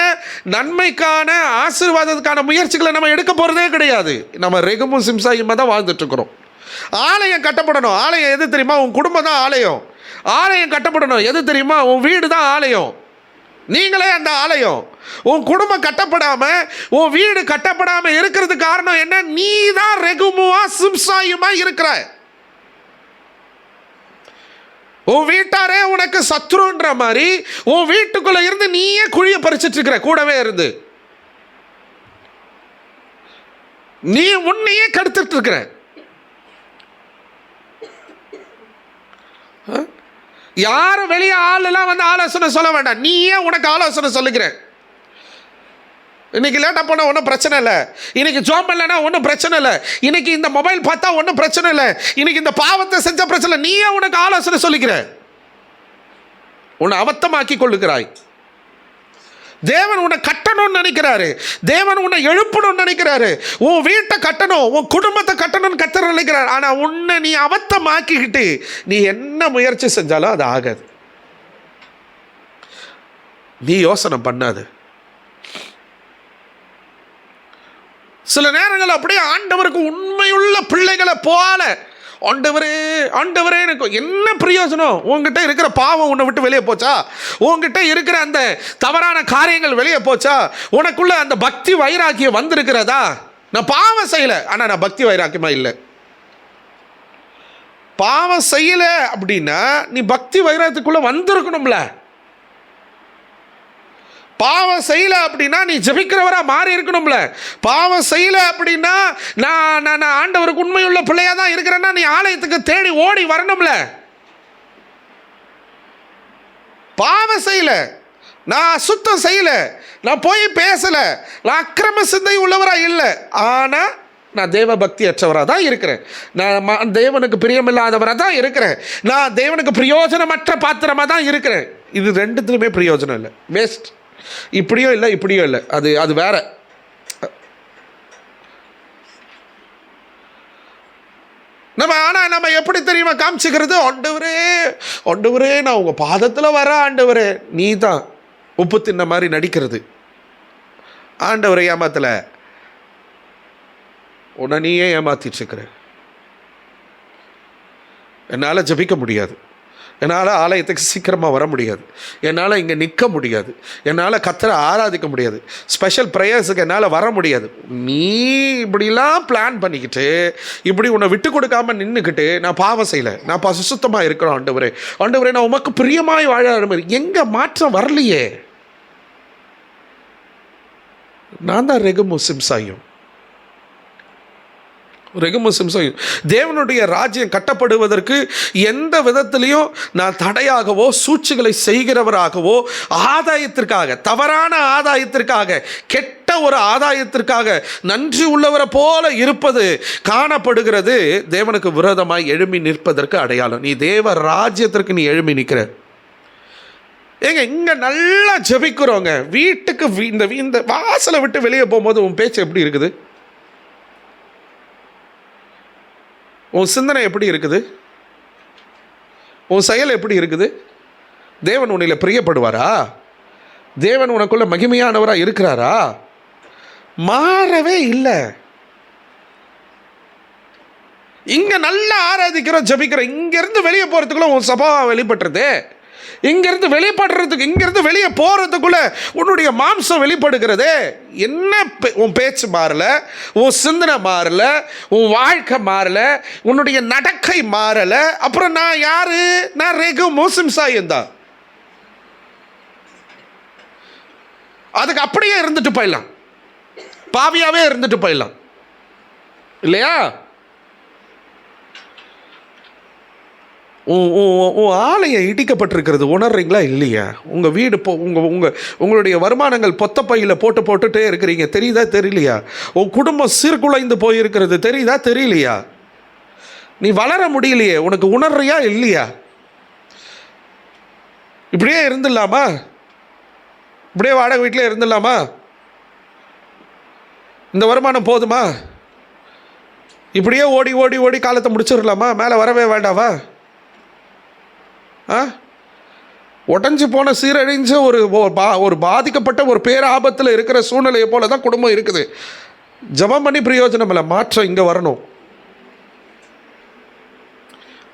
நன்மைக்கான, ஆசீர்வாதத்துக்கான முயற்சிகளை நம்ம எடுக்க போகிறதே கிடையாது. நம்ம ரெகுமும் சிம்சாயுமா தான் வாழ்ந்துட்டுருக்குறோம். ஆலயம் கட்டப்படணும். ஆலயம் எது தெரியுமா? உன் குடும்பம் தான் ஆலயம். ஆலயம் கட்டப்படணும். எது தெரியுமா? உன் வீடு தான் ஆலயம். நீங்களே அந்த ஆலயம். உன் குடும்பம் கட்டப்படாம, உன் வீடு கட்டப்படாம இருக்கிறதுக்கு காரணம் என்ன? நீ தான் ரெகுமுவா சிம்சாயுமா இருக்கிற. உன் வீட்டாரே உனக்கு சத்ருன்ற மாதிரி உன் வீட்டுக்குள்ள இருந்து நீயே குழிய பறிச்சிட்டு இருக்கிற. கூடவே இருந்து நீ உன்னையே கெடுத்துட்டு இருக்கிற. யாரும் வெளியே ஆளெல்லாம் வந்து ஆலோசனை சொல்ல வேண்டாம். நீயே உனக்கு ஆலோசனை சொல்லுகிற. இன்னைக்கு லேட்டாக போனால் ஒன்றும் பிரச்சனை இல்லை. இன்னைக்கு ஜாப் இல்லைன்னா ஒன்றும் பிரச்சனை இல்லை. இன்னைக்கு இந்த மொபைல் பார்த்தா ஒன்றும் பிரச்சனை இல்லை. இன்னைக்கு இந்த பாவத்தை செஞ்ச பிரச்சனை. நீயே உனக்கு ஆலோசனை சொல்லிக்கிற. உன்னை அபத்தமாக்கி கொள்ளுகிறாய். தேவன் உன்னை கட்டணும்னு நினைக்கிறாரு. தேவன் உன்னை எழுப்பணும்னு நினைக்கிறாரு. உன் வீட்டை கட்டணும், உன் குடும்பத்தை கட்டணும்னு கர்த்தர் நினைக்கிறார். ஆனால் உன்னை நீ அபத்தமாக்கிக்கிட்டு நீ என்ன முயற்சி செஞ்சாலும் அது ஆகாது. நீ யோசனை பண்ணாது. சில நேரங்கள் அப்படியே ஆண்டவருக்கு உண்மையுள்ள பிள்ளைகளை போல, ஆண்டவரே எனக்கு என்ன பிரயோஜனம்? உங்ககிட்ட இருக்கிற பாவம் உன்னை விட்டு வெளியே போச்சா? உங்ககிட்ட இருக்கிற அந்த தவறான காரியங்கள் வெளியே போச்சா? உனக்குள்ள அந்த பக்தி வைராக்கியம் வந்திருக்கிறதா? நான் பாவம் செய்யலை, ஆனால் நான் பக்தி வைராக்கியமா இல்லை. பாவம் செய்யல அப்படின்னா நீ பக்தி வைராக்கியத்துக்குள்ள வந்திருக்கணும்ல. பாவம் செய்யல அப்படின்னா நீ ஜெபிக்கிறவரா மாறி இருக்கணும்ல. பாவம் செய்யல அப்படின்னா நான் ஆண்டவருக்கு உண்மையுள்ள பிள்ளையா தான் இருக்கிறேன்னா நீ ஆலயத்துக்கு தேடி ஓடி வரணும்ல. பாவம் செய்யல, நான் அசுத்தம் செய்யல, நான் போய் பேசல, நான் அக்கிரம சிந்தை உள்ளவரா இல்லை, ஆனா நான் தேவ பக்தி அற்றவராக தான் இருக்கிறேன். நான் தேவனுக்கு பிரியமில்லாதவராக தான் இருக்கிறேன். நான் தேவனுக்கு பிரயோஜனமற்ற பாத்திரமாக தான் இருக்கிறேன். இது ரெண்டுத்துலையுமே பிரயோஜனம் இல்லை, வேஸ்ட். இப்படியோ இல்லை, இப்படியோ இல்லை, அது வேற. நம்ம எப்படி தெரியுமா காமிச்சுக்கிறது? ஆண்டவரே நான் உங்க பாதத்தில் வர ஆண்டவரே, நீ தான் உப்பு தின்ன மாதிரி நடிக்கிறது. ஆண்டவரை ஏமாத்தல, உன்னை நீயே ஏமாத்திட்டு இருக்கிற. என்னால் ஜெபிக்க முடியாது, என்னால் ஆலயத்துக்கு சீக்கிரமாக வர முடியாது, என்னால் இங்கே நிற்க முடியாது, என்னால் கர்த்தரை ஆராதிக்க முடியாது, ஸ்பெஷல் ப்ரேயர்ஸுக்கு என்னால் வர முடியாது. நீ இப்படிலாம் பிளான் பண்ணிக்கிட்டு இப்படி உன்னை விட்டு கொடுக்காமல் நின்றுக்கிட்டு நான் பாவம் செய்யலை, நான் பசுத்தமாக இருக்கிறோம் ஆண்டவரே, நான் உமக்கு பிரியமாய் வாழ மாதிரி எங்கே மாற்றம் வரலையே. நான் தான் ரெகுமும் சிம்சாயும். தேவனுடைய ராஜ்யம் கட்டப்படுவதற்கு எந்த விதத்திலையும் நான் தடையாகவோ சூழ்ச்சிகளை செய்கிறவராகவோ ஆதாயத்திற்காக, தவறான ஆதாயத்திற்காக, கெட்ட ஒரு ஆதாயத்திற்காக நன்றி உள்ளவரை போல இருப்பது காணப்படுகிறது. தேவனுக்கு விரோதமாய் எழும்பி நிற்பதற்கு அடையாளம். நீ தேவ ராஜ்யத்திற்கு நீ எழும்பி நிற்கிற. ஏங்க இங்கே நல்லா ஜெபிக்கிறோங்க, வீட்டுக்கு இந்த வாசலை விட்டு வெளியே போகும்போது உன் பேச்சு எப்படி இருக்குது? உன் சிந்தனை எப்படி இருக்குது? உன் செயல் எப்படி இருக்குது? தேவன் உன்னில் பிரியப்படுவாரா? தேவன் உனக்குள்ள மகிமையானவராக இருக்கிறாரா? மாறவே இல்லை. இங்கே நல்லா ஆராதிக்கிறோம், ஜெபிக்கிறோம், இங்கேருந்து வெளியே போகிறதுக்குள்ள உன் சபாவா வெளிப்பட்டுறது. இங்கிருந்து வெளியே போகிறதுக்குள்ள உன்னுடைய மாம்சம் வெளிப்படுகிறது. என்ன? உன் பேச்சு மாறல, உன் சிந்தனை மாறல, உன் வாழ்க்கை மாறல, உன்னுடைய நடக்கை மாறல. அப்புறம் நான் யாரு? நான் ரெகுமும் சிம்சாயும் தான். அதுக்கு அப்படியே இருந்துட்டு போயிடலாம், பாவியாவே இருந்துட்டு போயிடலாம் இல்லையா? உன் ஆலயம் இடிக்கப்பட்டிருக்கிறது உணர்றீங்களா இல்லையா? உங்கள் வீடு உங்களுடைய வருமானங்கள் பொத்தப்பையில் போட்டுட்டே இருக்கிறீங்க, தெரியுதா தெரியலையா? உன் குடும்பம் சீர்குலைந்து போயிருக்கிறது, தெரியுதா தெரியலையா? நீ வளர முடியலையே, உனக்கு உணர்றியா இல்லையா? இப்படியே இருந்துடலாமா? இப்படியே வாடகை வீட்டிலே இருந்துடலாமா? இந்த வருமானம் போதுமா? இப்படியே ஓடி ஓடி ஓடி காலத்தை முடிச்சிடலாமா? மேலே வரவே வேண்டாவா? உடஞ்சி போன சீரழிஞ்ச ஒரு பாதிக்கப்பட்ட ஒரு பேராபத்தில் இருக்கிற சூழ்நிலையை போல தான் குடும்பம் இருக்குது. ஜெபம் பண்ணி பிரயோஜனம் இல்லை, மாற்றம் இங்கே வரணும்.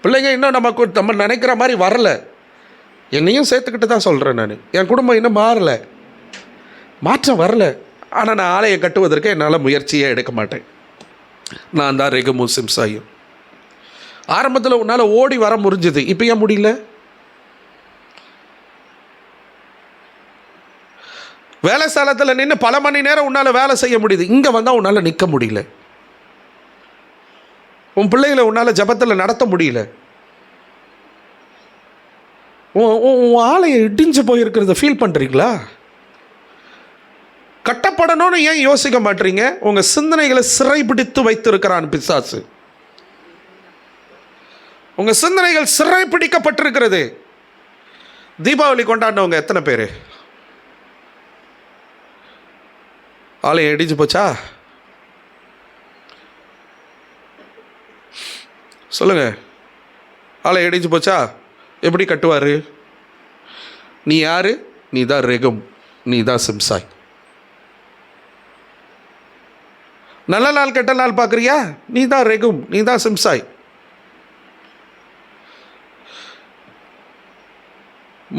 பிள்ளைங்க இன்னும் நம்ம நினைக்கிற மாதிரி வரல. என்னையும் சேர்த்துக்கிட்டு தான் சொல்கிறேன் நான். என் குடும்பம் இன்னும் மாறலை, மாற்றம் வரல. ஆனால் நான் ஆலயம் கட்டுவதற்கு என்னால் முயற்சியே எடுக்க மாட்டேன். நான் தான் ரெகுமும் சிம்சாயும். ஆரம்பத்தில் உன்னால் ஓடி வர முடிஞ்சது, இப்போ ஏன் முடியல? வேலை ஸ்தலத்தில் நின்று பல மணி நேரம் உன்னால் வேலை செய்ய முடியுது, இங்கே வந்தால் உன்னால் நிற்க முடியல. உன் பிள்ளைகளை உன்னால் ஜெபத்தில் நடத்த முடியல. உன் ஆலயம் இடிஞ்சு போயிருக்கிறத ஃபீல் பண்ணுறீங்களா? கட்டப்படணும்னு ஏன் யோசிக்க மாட்டீங்க? உங்கள் சிந்தனைகளை சிறைபிடித்து வைத்திருக்கிறான் பிசாசு. உங்கள் சிந்தனைகள் சிறைப்பிடிக்கப்பட்டிருக்கிறது. தீபாவளி கொண்டாடினவங்க எத்தனை பேர்? ஆலயம் இடிஞ்சு போச்சா? சொல்லுங்க. ஆலயம் இடிஞ்சு போச்சா? எப்படி கட்டுவார்? நீ யாரு? நீ தான் ரெகும், நீ தான் சிம்சாய். நல்ல நாள் கெட்ட நாள் பார்க்குறியா? நீ தான் ரெகும், நீ தான் சிம்சாய்.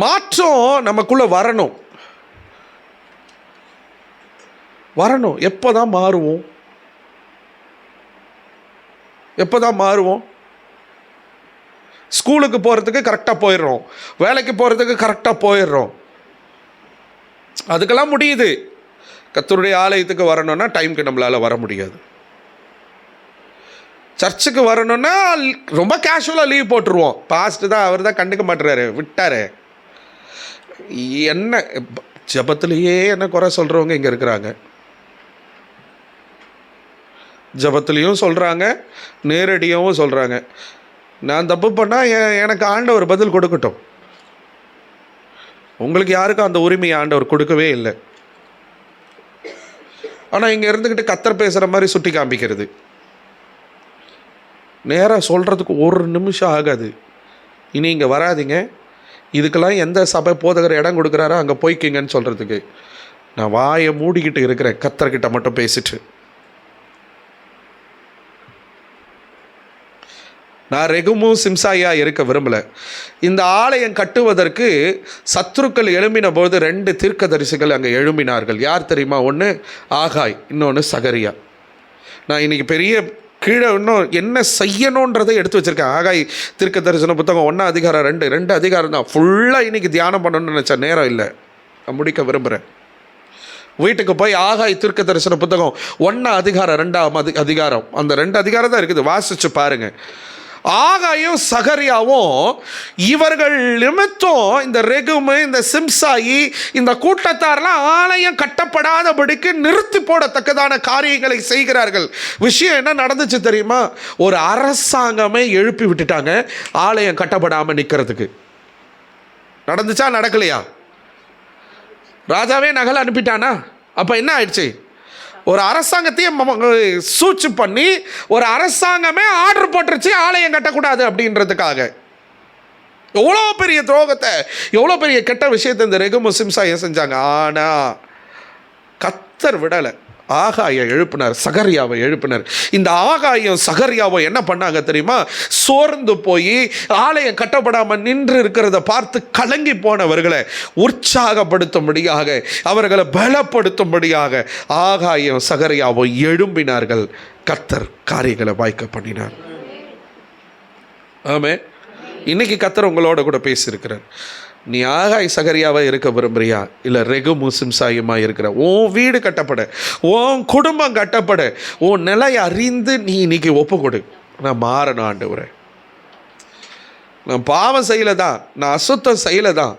மாற்றம் நமக்குள்ள வரணும். எப்போ தான் மாறுவோம்? ஸ்கூலுக்கு போகிறதுக்கு கரெக்டாக போயிடுறோம், வேலைக்கு போகிறதுக்கு கரெக்டாக போயிடுறோம், அதுக்கெல்லாம் முடியுது. கர்த்தருடைய ஆலயத்துக்கு வரணும்னா டைமுக்கு நம்மளால் வர முடியாது. சர்ச்சுக்கு வரணும்னா ரொம்ப கேஷுவலாக லீவ் போட்டுருவோம். பாஸ்ட்டு தான், அவர் தான் கண்டுக்க மாட்டுறாரு, விட்டார். என்ன ஜபத்திலேயே என்ன குறை சொல்கிறவங்க இங்கே இருக்கிறாங்க. ஜபத்துலேயும் சொல்கிறாங்க, நேரடியாகவும் சொல்கிறாங்க. நான் தப்பு பண்ணால் எனக்கு ஆண்டவர் பதில் கொடுக்கட்டும். உங்களுக்கு யாருக்கும் அந்த உரிமையை ஆண்டவர் கொடுக்கவே இல்லை. ஆனால் இங்கே இருந்துக்கிட்டு கத்தர் பேசுகிற மாதிரி சுட்டி காமிக்கிறது. நேராக சொல்கிறதுக்கு ஒரு நிமிஷம் ஆகாது. இனி இங்கே வராதிங்க, இதுக்கெல்லாம் எந்த சபை போதகர் இடம் கொடுக்குறாரோ அங்கே போய்க்கிங்கன்னு சொல்கிறதுக்கு நான் வாயை மூடிக்கிட்டு இருக்கிறேன். கத்தர்கிட்ட மட்டும் பேசிட்டு நான் ரெகுமும் சிம்சாயா இருக்க விரும்பலை. இந்த ஆலயம் கட்டுவதற்கு சத்துருக்கள் எழும்பின போது 2 தீர்க்கதரிசிகள் அங்கே எழும்பினார்கள். யார் தெரியுமா? ஒன்று ஆகாய், இன்னொன்று சகரியா. நான் இன்றைக்கி பெரிய கீழே இன்னும் என்ன செய்யணுன்றதை எடுத்து வச்சுருக்கேன். ஆகாய் தீர்க்க தரிசன புத்தகம் 1 அதிகாரம் 2 அதிகாரம் தான் ஃபுல்லாக இன்றைக்கி தியானம் பண்ணணும்னு நினச்ச நேரம் இல்லை, நான் முடிக்க விரும்புகிறேன். வீட்டுக்கு போய் ஆகாய் தீர்க்க தரிசன புத்தகம் 1 அதிகாரம் 2 அதிகாரம், அந்த 2 அதிகாரம் தான் இருக்குது, வாசிச்சு பாருங்கள். ஆகாயும் சகரியாவும் இவர்கள் நிமித்தம் இந்த ரெகுமு, இந்த சிம்சாயி, இந்த கூட்டத்தாரெல்லாம் ஆலயம் கட்டப்படாதபடிக்கு நிறுத்தி போடத்தக்கதான காரியங்களை செய்கிறார்கள். விஷயம் என்ன நடந்துச்சு தெரியுமா? ஒரு அரசாங்கமே எழுப்பி விட்டுட்டாங்க ஆலயம் கட்டப்படாமல் நிற்கிறதுக்கு. நடந்துச்சா நடக்கலையா? ராஜாவே நகல் அனுப்பிட்டானா? அப்போ என்ன ஆயிடுச்சு? ஒரு அரசாங்கத்தையும் சூழ்ச்சி பண்ணி ஒரு அரசாங்கமே ஆர்டர் போட்டுருச்சு ஆலயம் கட்டக்கூடாது அப்படின்றதுக்காக. எவ்வளோ பெரிய துரோகத்தை, எவ்வளோ பெரிய கெட்ட விஷயத்தை இந்த ரெகுமும் சிம்சாயும் செஞ்சாங்க. ஆனால் கர்த்தர் விடலை. ஆகாயை எழுப்பினார், சகரியாவை எழுப்பினார். இந்த ஆகாயும் சகரியாவை என்ன பண்ணாங்க தெரியுமா? சோர்ந்து போய் ஆலயம் கட்டப்படாமல் நின்று இருக்கிறத பார்த்து கலங்கி போனவர்களை உற்சாகப்படுத்தும்படியாக, அவர்களை பலப்படுத்தும்படியாக ஆகாயும் சகரியாவை எழும்பினார்கள். கர்த்தர் காரியங்களை வாய்க்க பண்ணினார். ஆமே. இன்னைக்கு கர்த்தர் உங்களோட கூட பேசியிருக்கிறார். நீ ஆகாய் சகரியாவை இருக்க விரும்புறியா, இல்லை ரெகுமு சிம்சாயுமா இருக்கிற? உன் வீடு கட்டப்பட, உன் குடும்பம் கட்டப்பட, உன் நிலையை அறிந்து நீ இன்னைக்கு ஒப்பு கொடு. நான் மாறணும் ஆண்டவரே, நான் பாவம் செய்யலை தான், நான் அசுத்தம் செய்யலை தான்,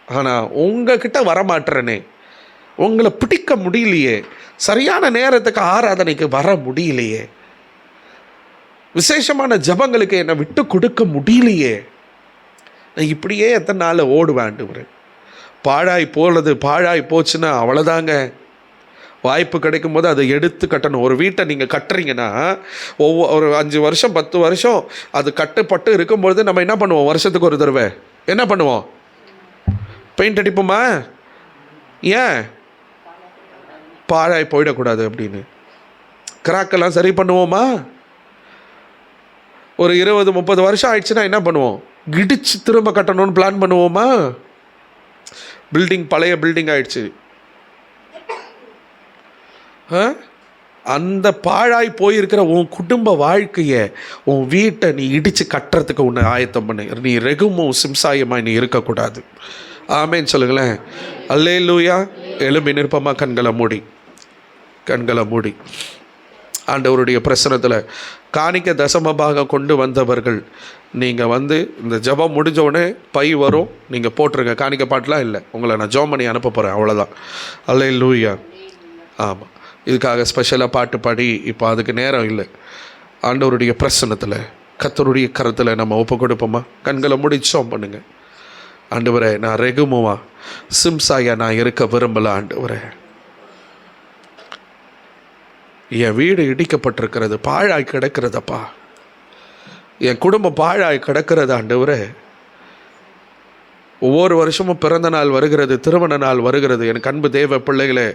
ஆனால் உங்ககிட்ட வரமாட்டேறனே, உங்களை பிடிக்க முடியலையே, சரியான நேரத்துக்கு ஆராதனைக்கு வர முடியலையே, விசேஷமான ஜபங்களுக்கு என்னை விட்டு கொடுக்க முடியலையே, நான் இப்படியே எத்தனை நாள் ஓடுவேன் ஆண்டவரே? பாழாய் போச்சு, பாழாய் போச்சுன்னா அவ்வளோதாங்க. வாய்ப்பு கிடைக்கும் போது அதை எடுத்து கட்டணும். ஒரு வீட்டை நீங்கள் கட்டுறீங்கன்னா ஒரு 5 வருஷம் 10 வருஷம் அது கட்டுப்பட்டு இருக்கும்பொழுது நம்ம என்ன பண்ணுவோம்? வருஷத்துக்கு ஒரு தடவை என்ன பண்ணுவோம்? பெயிண்ட் அடிப்போமா? ஏன்? பாழாய் போயிடக்கூடாது அப்படின்னு. கிராக்கெல்லாம் சரி பண்ணுவோமா? ஒரு 20-30 வருஷம் ஆயிடுச்சுன்னா என்ன பண்ணுவோம்? இடிச்சு திரும்ப கட்டணும்னு பிளான் பண்ணுவோமா? பில்டிங் பழைய பில்டிங் ஆயிடுச்சு, அந்த பாழாய் போயிருக்கிற உன் குடும்ப வாழ்க்கையை, உன் வீட்டை நீ இடித்து கட்டுறதுக்கு உன்னை ஆயத்தம் பண்ணு. நீ ரெகுமும் சிம்சாயமாக நீ இருக்கக்கூடாது. ஆமேன்னு சொல்லுங்களேன். அல்லேலூயா. எழும்பி நிற்பமா, கண்களை மூடி ஆண்டவருடைய பிரசனத்தில் காணிக்க தசமபாக கொண்டு வந்தவர்கள், நீங்கள் இந்த ஜெபம் முடிஞ்சோடனே பை வரும், நீங்கள் போட்டுருங்க. காணிக்க பாட்டெலாம் இல்லை, உங்களை நான் ஜெபம் பண்ணி அனுப்ப போகிறேன், அவ்வளோதான். அல்லேலூயா. ஆமாம், இதுக்காக ஸ்பெஷலாக பாட்டு பாடி இப்போ அதுக்கு நேரம் இல்லை. ஆண்டவருடைய பிரசன்னத்தில் கர்த்தருடைய கரத்தில் நம்ம ஒப்பு கொடுப்போமா? கண்களை முடிச்சோம் பண்ணுங்க. ஆண்டவரே, நான் ரெகுமுவா சிம்சாயா நான் இருக்க விரும்பல. ஆண்டவரே, என் வீடு இடிக்கப்பட்டிருக்கிறது, பாழாய் கிடக்கிறதப்பா. என் குடும்பம் பாழாய் கிடக்கிறது. ஆண்டவரே, ஒவ்வொரு வருஷமும் பிறந்த நாள் வருகிறது, திருமண நாள் வருகிறது. எனக்கு அன்பு தேவ பிள்ளைகளே,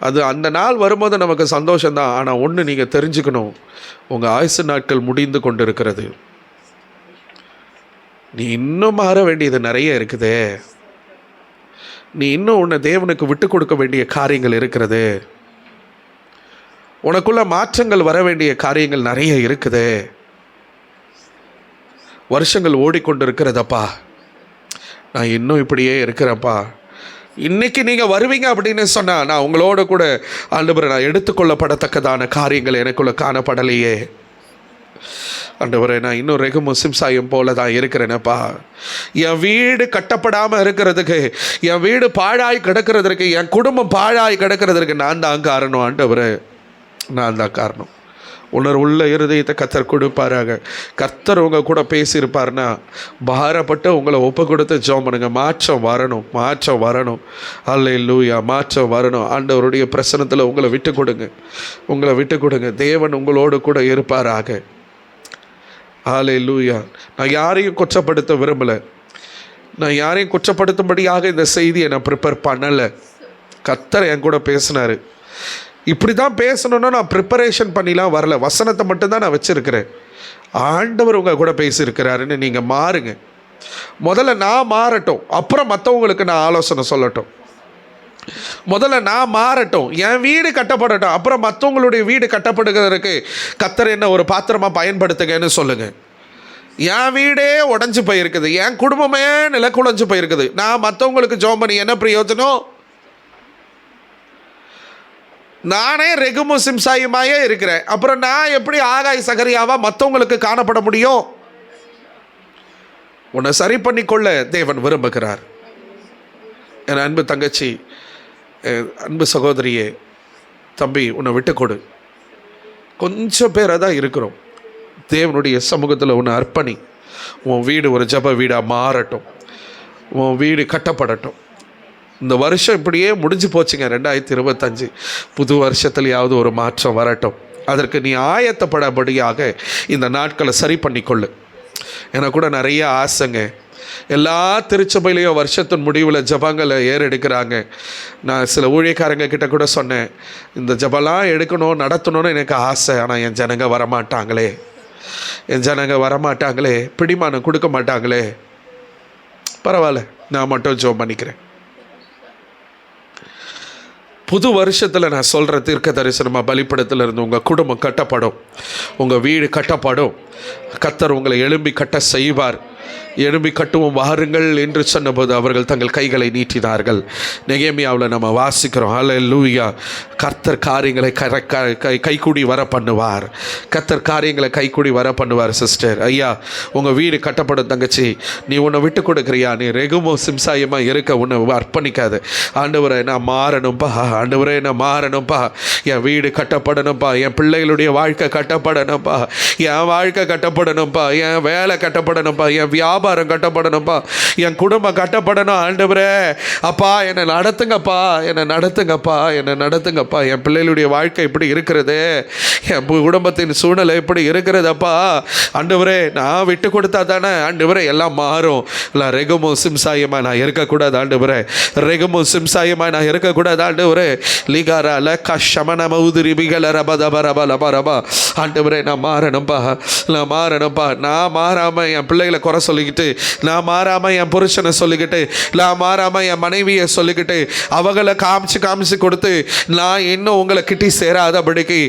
அது அந்த நாள் வரும்போது நமக்கு சந்தோஷம்தான். ஆனால் ஒன்று நீங்கள் தெரிஞ்சுக்கணும், உங்கள் ஆயுசு நாட்கள் முடிந்து கொண்டு இருக்கிறது. நீ இன்னும் மாற வேண்டியது நிறைய இருக்குதே. நீ இன்னும் உன்னை தேவனுக்கு விட்டு கொடுக்க வேண்டிய காரியங்கள் இருக்கிறது. உனக்குள்ள மாற்றங்கள் வர வேண்டிய காரியங்கள் நிறைய இருக்குது. வருஷங்கள் ஓடிக்கொண்டு இருக்கிறதப்பா. நான் இன்னும் இப்படியே இருக்கிறேன்ப்பா. இன்னைக்கு நீங்கள் வருவீங்க அப்படின்னு சொன்னால், நான் உங்களோட கூட ஆண்டவரே நான் எடுத்துக்கொள்ளப்படத்தக்கதான காரியங்கள் எனக்குள்ள காணப்படலையே. ஆண்டவரே, நான் இன்னும் ரெகுமும் சிம்சாயும் போல தான் இருக்கிறேனப்பா. என் வீடு கட்டப்படாமல் இருக்கிறதுக்கு, என் வீடு பாழாய் கிடக்கிறதுக்கு, என் குடும்பம் பாழாய் கிடக்கிறதுக்கு நான் தான் காரணம். ஆண்டவரே, நான் தான் காரணம். உணர்வுள்ள இருதயத்தை கர்த்தர் கொடுப்பாராக. கர்த்தர் உங்கள் கூட பேசியிருப்பார்னா, பாரப்பட்டு உங்களை ஒப்பு கொடுத்து ஜெபம் பண்ணுங்க. மாற்றம் வரணும். அல்லேலூயா. மாற்றம் வரணும். ஆண்டவருடைய பிரசன்னத்தில் உங்களை விட்டு கொடுங்க. தேவன் உங்களோடு கூட இருப்பாராக. அல்லேலூயா. நான் யாரையும் குற்றப்படுத்த விரும்பலை. நான் யாரையும் குற்றப்படுத்தும்படியாக இந்த செய்தியை நான் ப்ரிப்பேர் பண்ணலை. கர்த்தர் என் கூட பேசினார். இப்படி தான் பேசணுன்னா நான் ப்ரிப்பரேஷன் பண்ணிலாம் வரல. வசனத்தை மட்டும்தான் நான் வச்சுருக்கிறேன். ஆண்டவர் உங்கள் கூட பேசியிருக்கிறாருன்னு நீங்கள் மாறுங்க. முதல்ல நான் மாறட்டும், அப்புறம் மற்றவங்களுக்கு நான் ஆலோசனை சொல்லட்டும். முதல்ல நான் மாறட்டும், என் வீடு கட்டப்படட்டும், அப்புறம் மற்றவங்களுடைய வீடு கட்டப்படுகிறதுக்கு கர்த்தர் என்ன ஒரு பாத்திரமாக பயன்படுத்துங்கன்னு சொல்லுங்கள். என் வீடே உடஞ்சி போயிருக்குது, என் குடும்பமே நிலக்குழஞ்சு போயிருக்குது. நான் மற்றவங்களுக்கு ஜெபம் பண்ணி என்ன பிரயோஜனம்? நானே ரெகுமும் சிம்சாயுமாயே இருக்கிறேன். அப்புறம் நான் எப்படி ஆகாய் சகரியாவா மற்றவங்களுக்கு காணப்பட முடியும்? உன்னை சரி பண்ணிக்கொள்ள தேவன் விரும்புகிறார். என் அன்பு தங்கச்சி, அன்பு சகோதரியே, தம்பி, உன்னை விட்டு கொடு. கொஞ்சம் பேராக தான் இருக்கிறோம். தேவனுடைய சமூகத்தில் உன்னை அர்ப்பணி. உன் வீடு ஒரு ஜெப வீடாக மாறட்டும். உன் வீடு கட்டப்படட்டும். இந்த வருஷம் இப்படியே முடிஞ்சு போச்சுங்க. 2025 புது வருஷத்துலையாவது ஒரு மாற்றம் வரட்டும். அதற்கு நீ ஆயத்தப்படபடியாக இந்த நாட்களை சரி பண்ணிக்கொள்ளு. எனக்கு கூட நிறைய ஆசைங்க. எல்லா திருச்சபையிலையும் வருஷத்தின் முடிவில் ஜபங்களை ஏறெடுக்கிறாங்க. நான் சில ஊழியக்காரங்க கிட்ட கூட சொன்னேன், இந்த ஜபலாம் எடுக்கணும், நடத்தணும்னு எனக்கு ஆசை. ஆனால் என் ஜனங்க வரமாட்டாங்களே, பிடிமானம் கொடுக்க மாட்டாங்களே. பரவாயில்ல, நான் மட்டும் ஜெபம் பண்ணிக்கிறேன். புது வருஷத்தில் நான் சொல்கிற தீர்க்க தரிசனமாக பலிப்படத்தில் இருந்து உங்கள் குடும்பம் கட்டப்படும், உங்கள் வீடு கட்டப்படும். கர்த்தர் உங்களை எழும்பி கட்ட செய்வார். எழும்பி கட்டுவோம் வாருங்கள் என்று சொன்னபோது அவர்கள் தங்கள் கைகளை நீட்டினார்கள். நெகேமியாவில் நம்ம வாசிக்கிறோம். அல்லேலூயா. கர்த்தர் காரியங்களை கைக்கூடி வர பண்ணுவார். கர்த்தர் காரியங்களை கைக்கூடி வர பண்ணுவார். சிஸ்டர், ஐயா, உங்கள் வீடு கட்டப்படும். தங்கச்சி, நீ உன்னை விட்டு கொடுக்குறியா? நீ ரெகுமோ சிம்சாயமாக இருக்க உன்னை அர்ப்பணிக்காது. ஆண்டவரே, நான் மாறணும்ப்பா. என் வீடு கட்டப்படணும்ப்பா. என் பிள்ளைகளுடைய வாழ்க்கை கட்டப்படணும்ப்பா. என் வாழ்க்கை கட்டப்படணும்ப்பா. என் வேலை கட்டப்படணும்ப்பா. என் வியாபாரம் வியாபாரம் கட்டப்படணும்ப்பா, என் குடும்பம் கட்டப்படணும் ஆண்டவரே. அப்பா என்னை நடத்துங்கப்பா, என்னை நடத்துங்கப்பா, என்னை நடத்துங்கப்பா. என் பிள்ளைகளுடைய வாழ்க்கை இப்படி இருக்கிறது, என் குடும்பத்தின் சூழ்நிலை இப்படி இருக்கிறதப்பா ஆண்டவரே. நான் விட்டு கொடுத்தா தானே ஆண்டவரே எல்லாம் மாறும். இல்லை ரெகுமோ சிம்சாயமாக நான் இருக்கக்கூடாது ஆண்டவரே, ரெகுமோ சிம்சாயமாக நான் இருக்கக்கூடாது ஆண்டவரே. லிகாரால கஷமன மௌதுரி பிகல ரபா ஆண்டவரே, நான் மாறணும்ப்பா, நான் மாறணும்ப்பா. நான் மாறாமல் என் பிள்ளைகளை குறை சொல்லிக்கிட்டு, நான் மாறாமல் என் புருஷனை சொல்லிக்கிட்டு, நான் மாறாமல் என் மனைவியை சொல்லிக்கிட்டு, அவங்கள காமிச்சு கொடுத்து நான் இன்னும் உங்களை கிட்டி சேராதபடிக்கு,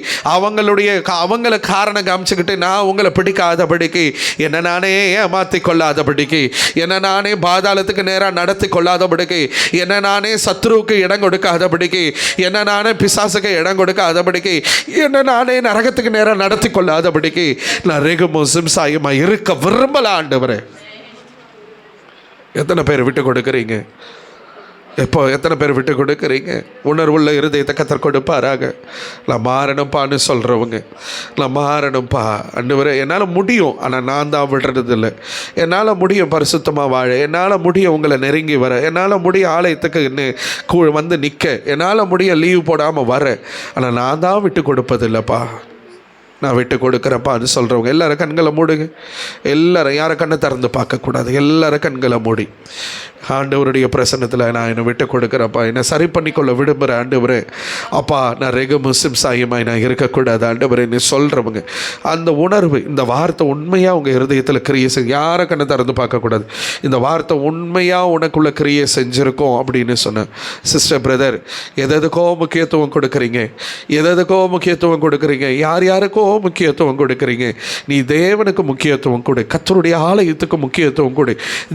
அவங்கள காரணம் காமிச்சுக்கிட்டு நான் உங்களை பிடிக்காதபடிக்கு, என்னை நானே ஏமாற்றி கொள்ளாதபடிக்கு, என்னை நானே பாதாளத்துக்கு நேராக நடத்தி கொள்ளாதபடிக்கு, என்னை நானே சத்ருவுக்கு இடம் கொடுக்காதபடிக்கு, என்னை நானே பிசாசுக்கு இடம் கொடுக்காதபடிக்கு, என்னை நானே நரகத்துக்கு நேராக நடத்தி கொள்ளாதபடிக்கு நான் ரெகுமோ சிம்சாயமாக இருக்க விரும்பல ஆண்டவரே. எத்தனை பேர் விட்டு கொடுக்குறீங்க? எத்தனை பேர் விட்டு கொடுக்குறீங்க? உணர்வுள்ள இருதயத்தை கர்த்தர் கொடுப்பாராக. நான் மாறணும்ப்பான்னு சொல்கிறவங்க, நான் மாறணும்ப்பா ஆண்டவரே, என்னால் முடியும், ஆனால் நான் தான் விடுறதில்லை. என்னால் முடியும் பரிசுத்தமாக வாழ, என்னால் முடியும் உங்களை நெருங்கி வர, என்னால் முடியும் ஆலயத்துக்கு வந்து நிற்க, என்னால் முடியும் லீவ் போடாமல் வர, ஆனால் நான் தான் விட்டு கொடுப்பதில்லைப்பா. நான் விட்டு கொடுக்குறப்பான்னு சொல்கிறவங்க எல்லாரும் கண்களை மூடுங்க. எல்லாரும் யாரை கண்ணை திறந்து பார்க்கக்கூடாது, எல்லாரும் கண்களை மூடி ஆண்டவருடைய பிரசன்னத்தில் நான் என்னை விட்டு கொடுக்குறப்பா, என்னை சரி பண்ணிக்கொள்ள விடுமுறை ஆண்டவரே. அப்பா நான் ரெகுமோ சிம்சாயமாய் நான் இருக்கக்கூடாது ஆண்டவரே நீ சொல்கிறவங்க அந்த உணர்வு, இந்த வார்த்தை உண்மையாக உங்கள் இருதயத்தில் கிரியை செஞ்சு, யாரை கண்ணை திறந்து பார்க்கக்கூடாது, இந்த வார்த்தை உண்மையாக உனக்குள்ள கிரியை செஞ்சுருக்கோம் அப்படின்னு சொன்னேன். சிஸ்டர் பிரதர், எதுக்கோ முக்கியத்துவம் கொடுக்குறீங்க, எதுக்கோ முக்கியத்துவம் கொடுக்குறீங்க, யார் யாருக்கோ முக்கியத்துவம் கொடுக்குறீங்க. நீ தேவனுக்கு முக்கியத்துவம் கொடு, கர்த்தருடைய ஆலயத்துக்கு முக்கியத்துவம் கொடு,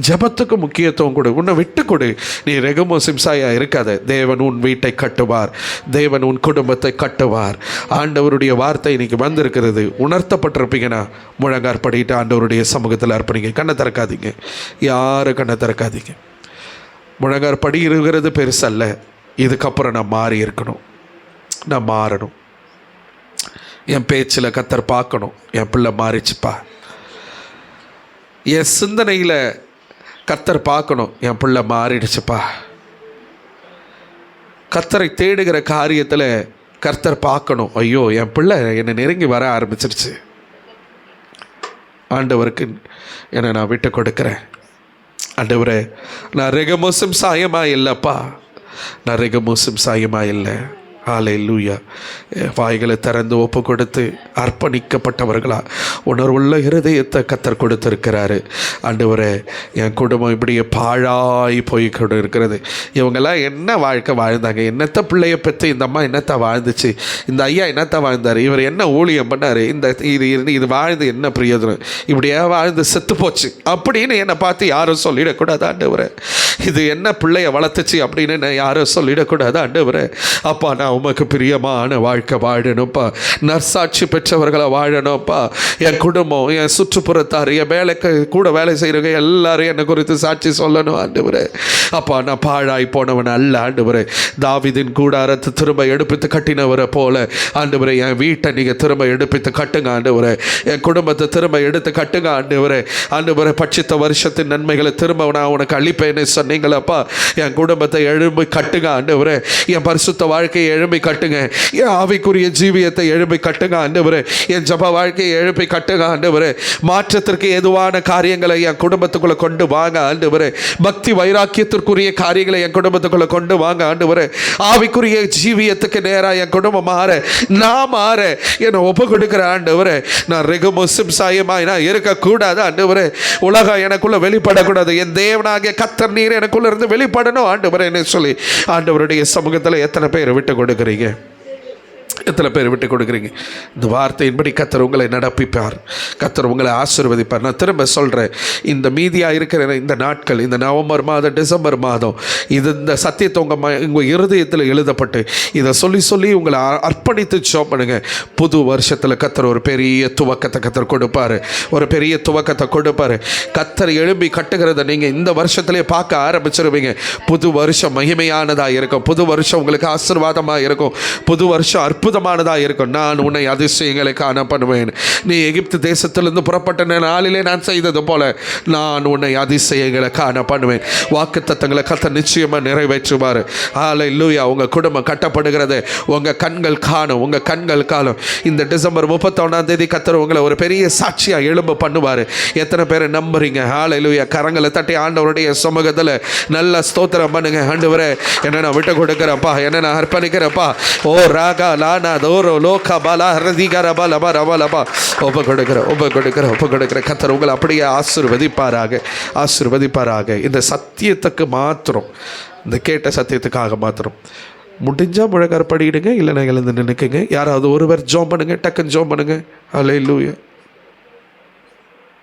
ஜெபத்துக்கு முக்கியத்துவம் கொடு, உன்னை விட்டு கொடு. நீ ரெகுமோ சிம்சாயா இருக்காத. தேவன் உன் வீட்டை கட்டுவார், தேவன் உன் குடும்பத்தை கட்டுவார். ஆண்டவருடைய வார்த்தை இன்னைக்கு வந்திருக்கிறது. உணர்த்தப்பட்டிருப்பீங்கன்னா முழங்கார் படிட்டு ஆண்டவருடைய சமூகத்தில் அர்ப்பணிங்க. கண்ணை திறக்காதீங்க, யாரும் கண்ணை திறக்காதீங்க. முழங்கார் படி இருக்கிறது பெருசல்ல, இதுக்கப்புறம் நான் மாறி இருக்கணும், நான் மாறணும். என் பேச்சில் கர்த்தர் பார்க்கணும், என் பிள்ளை மாறிச்சுப்பா. என் சிந்தனையில் கர்த்தர் பார்க்கணும், என் பிள்ளை மாறிடுச்சுப்பா. கர்த்தரை தேடுகிற காரியத்தில் கர்த்தர் பார்க்கணும், ஐயோ என் பிள்ளை என்னை நெருங்கி வர ஆரம்பிச்சிருச்சு, ஆண்டவருக்கு என்னை நான் விட்டு கொடுக்குறேன். ஆண்டவரே நான் ரெகுமோ சிம்சாயமாக இல்லைப்பா, நான் ரெகுமோ சிம்சாயமாக இல்லை. ஹல்லேலூயா. வாய்களை திறந்து ஒப்பு கொடுத்து அர்ப்பணிக்கப்பட்டவர்களா உணர்வுள்ள இருதயத்தை கர்த்தர் கொடுத்துருக்கிறாரு. ஆண்டவரே என் குடும்பம் இப்படியே பாழாய் போய் கொண்டு இருக்கிறது. இவங்கெல்லாம் என்ன வாழ்க்கை வாழ்ந்தாங்க, என்னத்த பிள்ளைய பெற்று இந்த அம்மா என்னத்தை வாழ்ந்துச்சு, இந்த ஐயா என்னத்தை வாழ்ந்தார், இவர் என்ன ஊழியம் பண்ணார், இது வாழ்ந்து என்ன பிரயோஜனம், இப்படியே வாழ்ந்து செத்து போச்சு அப்படின்னு என்னை பார்த்து யாரும் சொல்லிடக்கூடாது ஆண்டவரே. இது என்ன பிள்ளைய வளர்த்துச்சு அப்படின்னு யாரும் சொல்லிடக்கூடாது ஆண்டவரே. அப்பா நான் உமக்கு பிரியமான வாழ்க்கை வாழணும்ப்பா, நற்சாட்சி பெற்றவர்களை வாழணும்ப்பா. என் குடும்பம், என் சுற்றுப்புறத்தார், என் வேலைக்கு கூட வேலை செய்கிறவங்க எல்லாரும் என்னை குறித்து சாட்சி சொல்லணும் ஆண்டவரே. அப்பா நான் பாழாய் போனவன் அல்ல ஆண்டவரே. தாவீதின் கூடாரத்தை திரும்ப எடுப்பித்து கட்டினவரை போல ஆண்டவரே என் வீட்டை நீங்கள் திரும்ப எடுப்பித்து கட்டுங்க ஆண்டவரே. என் குடும்பத்தை திரும்ப எடுத்து கட்டுங்க ஆண்டவரே. ஆண்டவரே பட்சித்த வருஷத்தின் நன்மைகளை திரும்ப நான் உனக்கு அளிப்பேன்னு சொன்னீங்களப்பா. என் குடும்பத்தை எழும்பி கட்டுங்க ஆண்டவரே. என் பரிசுத்த வாழ்க்கையை எழும்பி கட்டுங்க, என் ஆவிக்குரிய ஜீவியத்தை எழுப்பி கட்டுங்க ஆண்டவரே. என் ஜப வாழ்க்கையை எழுப்பி கட்டுங்க ஆண்டவரே. மாற்றத்திற்கு எதுவான காரியங்களை என் குடும்பத்துக்குள்ள கொண்டு வாங்க ஆண்டவரே. பக்தி வைராக்கியத்திற்குரிய காரியங்களை என் குடும்பத்துக்குள்ள கொண்டு வாங்க ஆண்டவரே. ஆவிக்குரிய ஜீவியத்துக்கு நேராக என் குடும்பம் மாற, நான் மாற என்னை ஒப்பு கொடுக்கிற ஆண்டவரே. நான் ரெகுமோ சிம்சாயமாய் நான் இருக்கக்கூடாது ஆண்டவரே. உலகம் எனக்குள்ள வெளிப்படக்கூடாது, என் தேவனாகிய கர்த்தர் நீர் எனக்குள்ள இருந்து வெளிப்படணும் ஆண்டவரே என்ன சொல்லி ஆண்டவருடைய சமூகத்தில் எத்தனை பேர் விட்டு கொடுக்குறீங்க, எத்தனை பேர் விட்டு கொடுக்குறீங்க? இந்த வார்த்தையின்படி கர்த்தர் உங்களை நடப்பிப்பார், கர்த்தர் உங்களை ஆசீர்வதிப்பார். நான் திரும்ப சொல்கிறேன், இந்த மீதியாக இருக்கிற இந்த நாட்கள், இந்த நவம்பர் மாதம், டிசம்பர் மாதம், இந்த சத்தியத்தை உங்கள் இருதயத்தில் எழுதப்பட்டு இதை சொல்லி சொல்லி உங்களை அர்ப்பணித்து ஜெபம் பண்ணுங்க. புது வருஷத்தில் கர்த்தர் ஒரு பெரிய துவக்கத்தை கர்த்தர் கொடுப்பார், ஒரு பெரிய துவக்கத்தை கொடுப்பார். கர்த்தர் எழும்பி கட்டுகிறத நீங்கள் இந்த வருஷத்துலேயே பார்க்க ஆரம்பிச்சிருவீங்க. புது வருஷம் மகிமையானதாக இருக்கும், புது வருஷம் உங்களுக்கு ஆசீர்வாதமாக இருக்கும், புது வருஷம் அற்புதமாக அற்புதமானதாக இருக்கும். நான் உன்னை அதிசயங்களை காண பண்ணுவேன். நீ எகிப்து தேசத்திலிருந்து புறப்பட்ட நாளிலே நான் செய்தது போல நான் உன்னை அதிசயங்களை காண பண்ணுவேன். வாக்குத்தத்தங்களை கர்த்தர் நிச்சயமாக நிறைவேற்றுவார். ஹல்லேலூயா. உங்கள் குடும்பம் கட்டப்படுகிறது உங்கள் கண்கள் காணும். உங்கள் கண்கள் காணும். இந்த டிசம்பர் 31ஆம் தேதி கர்த்தர் உங்களை ஒரு பெரிய சாட்சியாக எழும்ப பண்ணுவார். எத்தனை பேரை நம்புறீங்க? ஹல்லேலூயா. கரங்களை தட்டி ஆண்டவருடைய சமூகத்தில் நல்ல ஸ்தோத்திரம் பண்ணுங்க. ஆண்டவரே, என்ன நான் விட்டு கொடுக்குறப்பா, என்ன நான் அர்ப்பணிக்கிறப்பா. ஓ ராகா லானா தோரோ லோகா பாலா ரதிகர பலபா ரபலபா. ஒப்பு கொடுக்கிற கர்த்தர் உங்களை அப்படியே ஆசீர்வதிப்பாராக. இந்த சத்தியத்துக்கு மாத்திரம், இந்த கேட்ட சத்தியத்துக்காக மாத்திரம் முடிஞ்சால் முழங்கார் படிடுங்க. இல்லைன்னா எழுந்து நினைக்குங்க. யாராவது ஒருவர் ஜோம் பண்ணுங்க. டக்குன்னு ஜோம் பண்ணுங்க. ஹல்லேலூயா.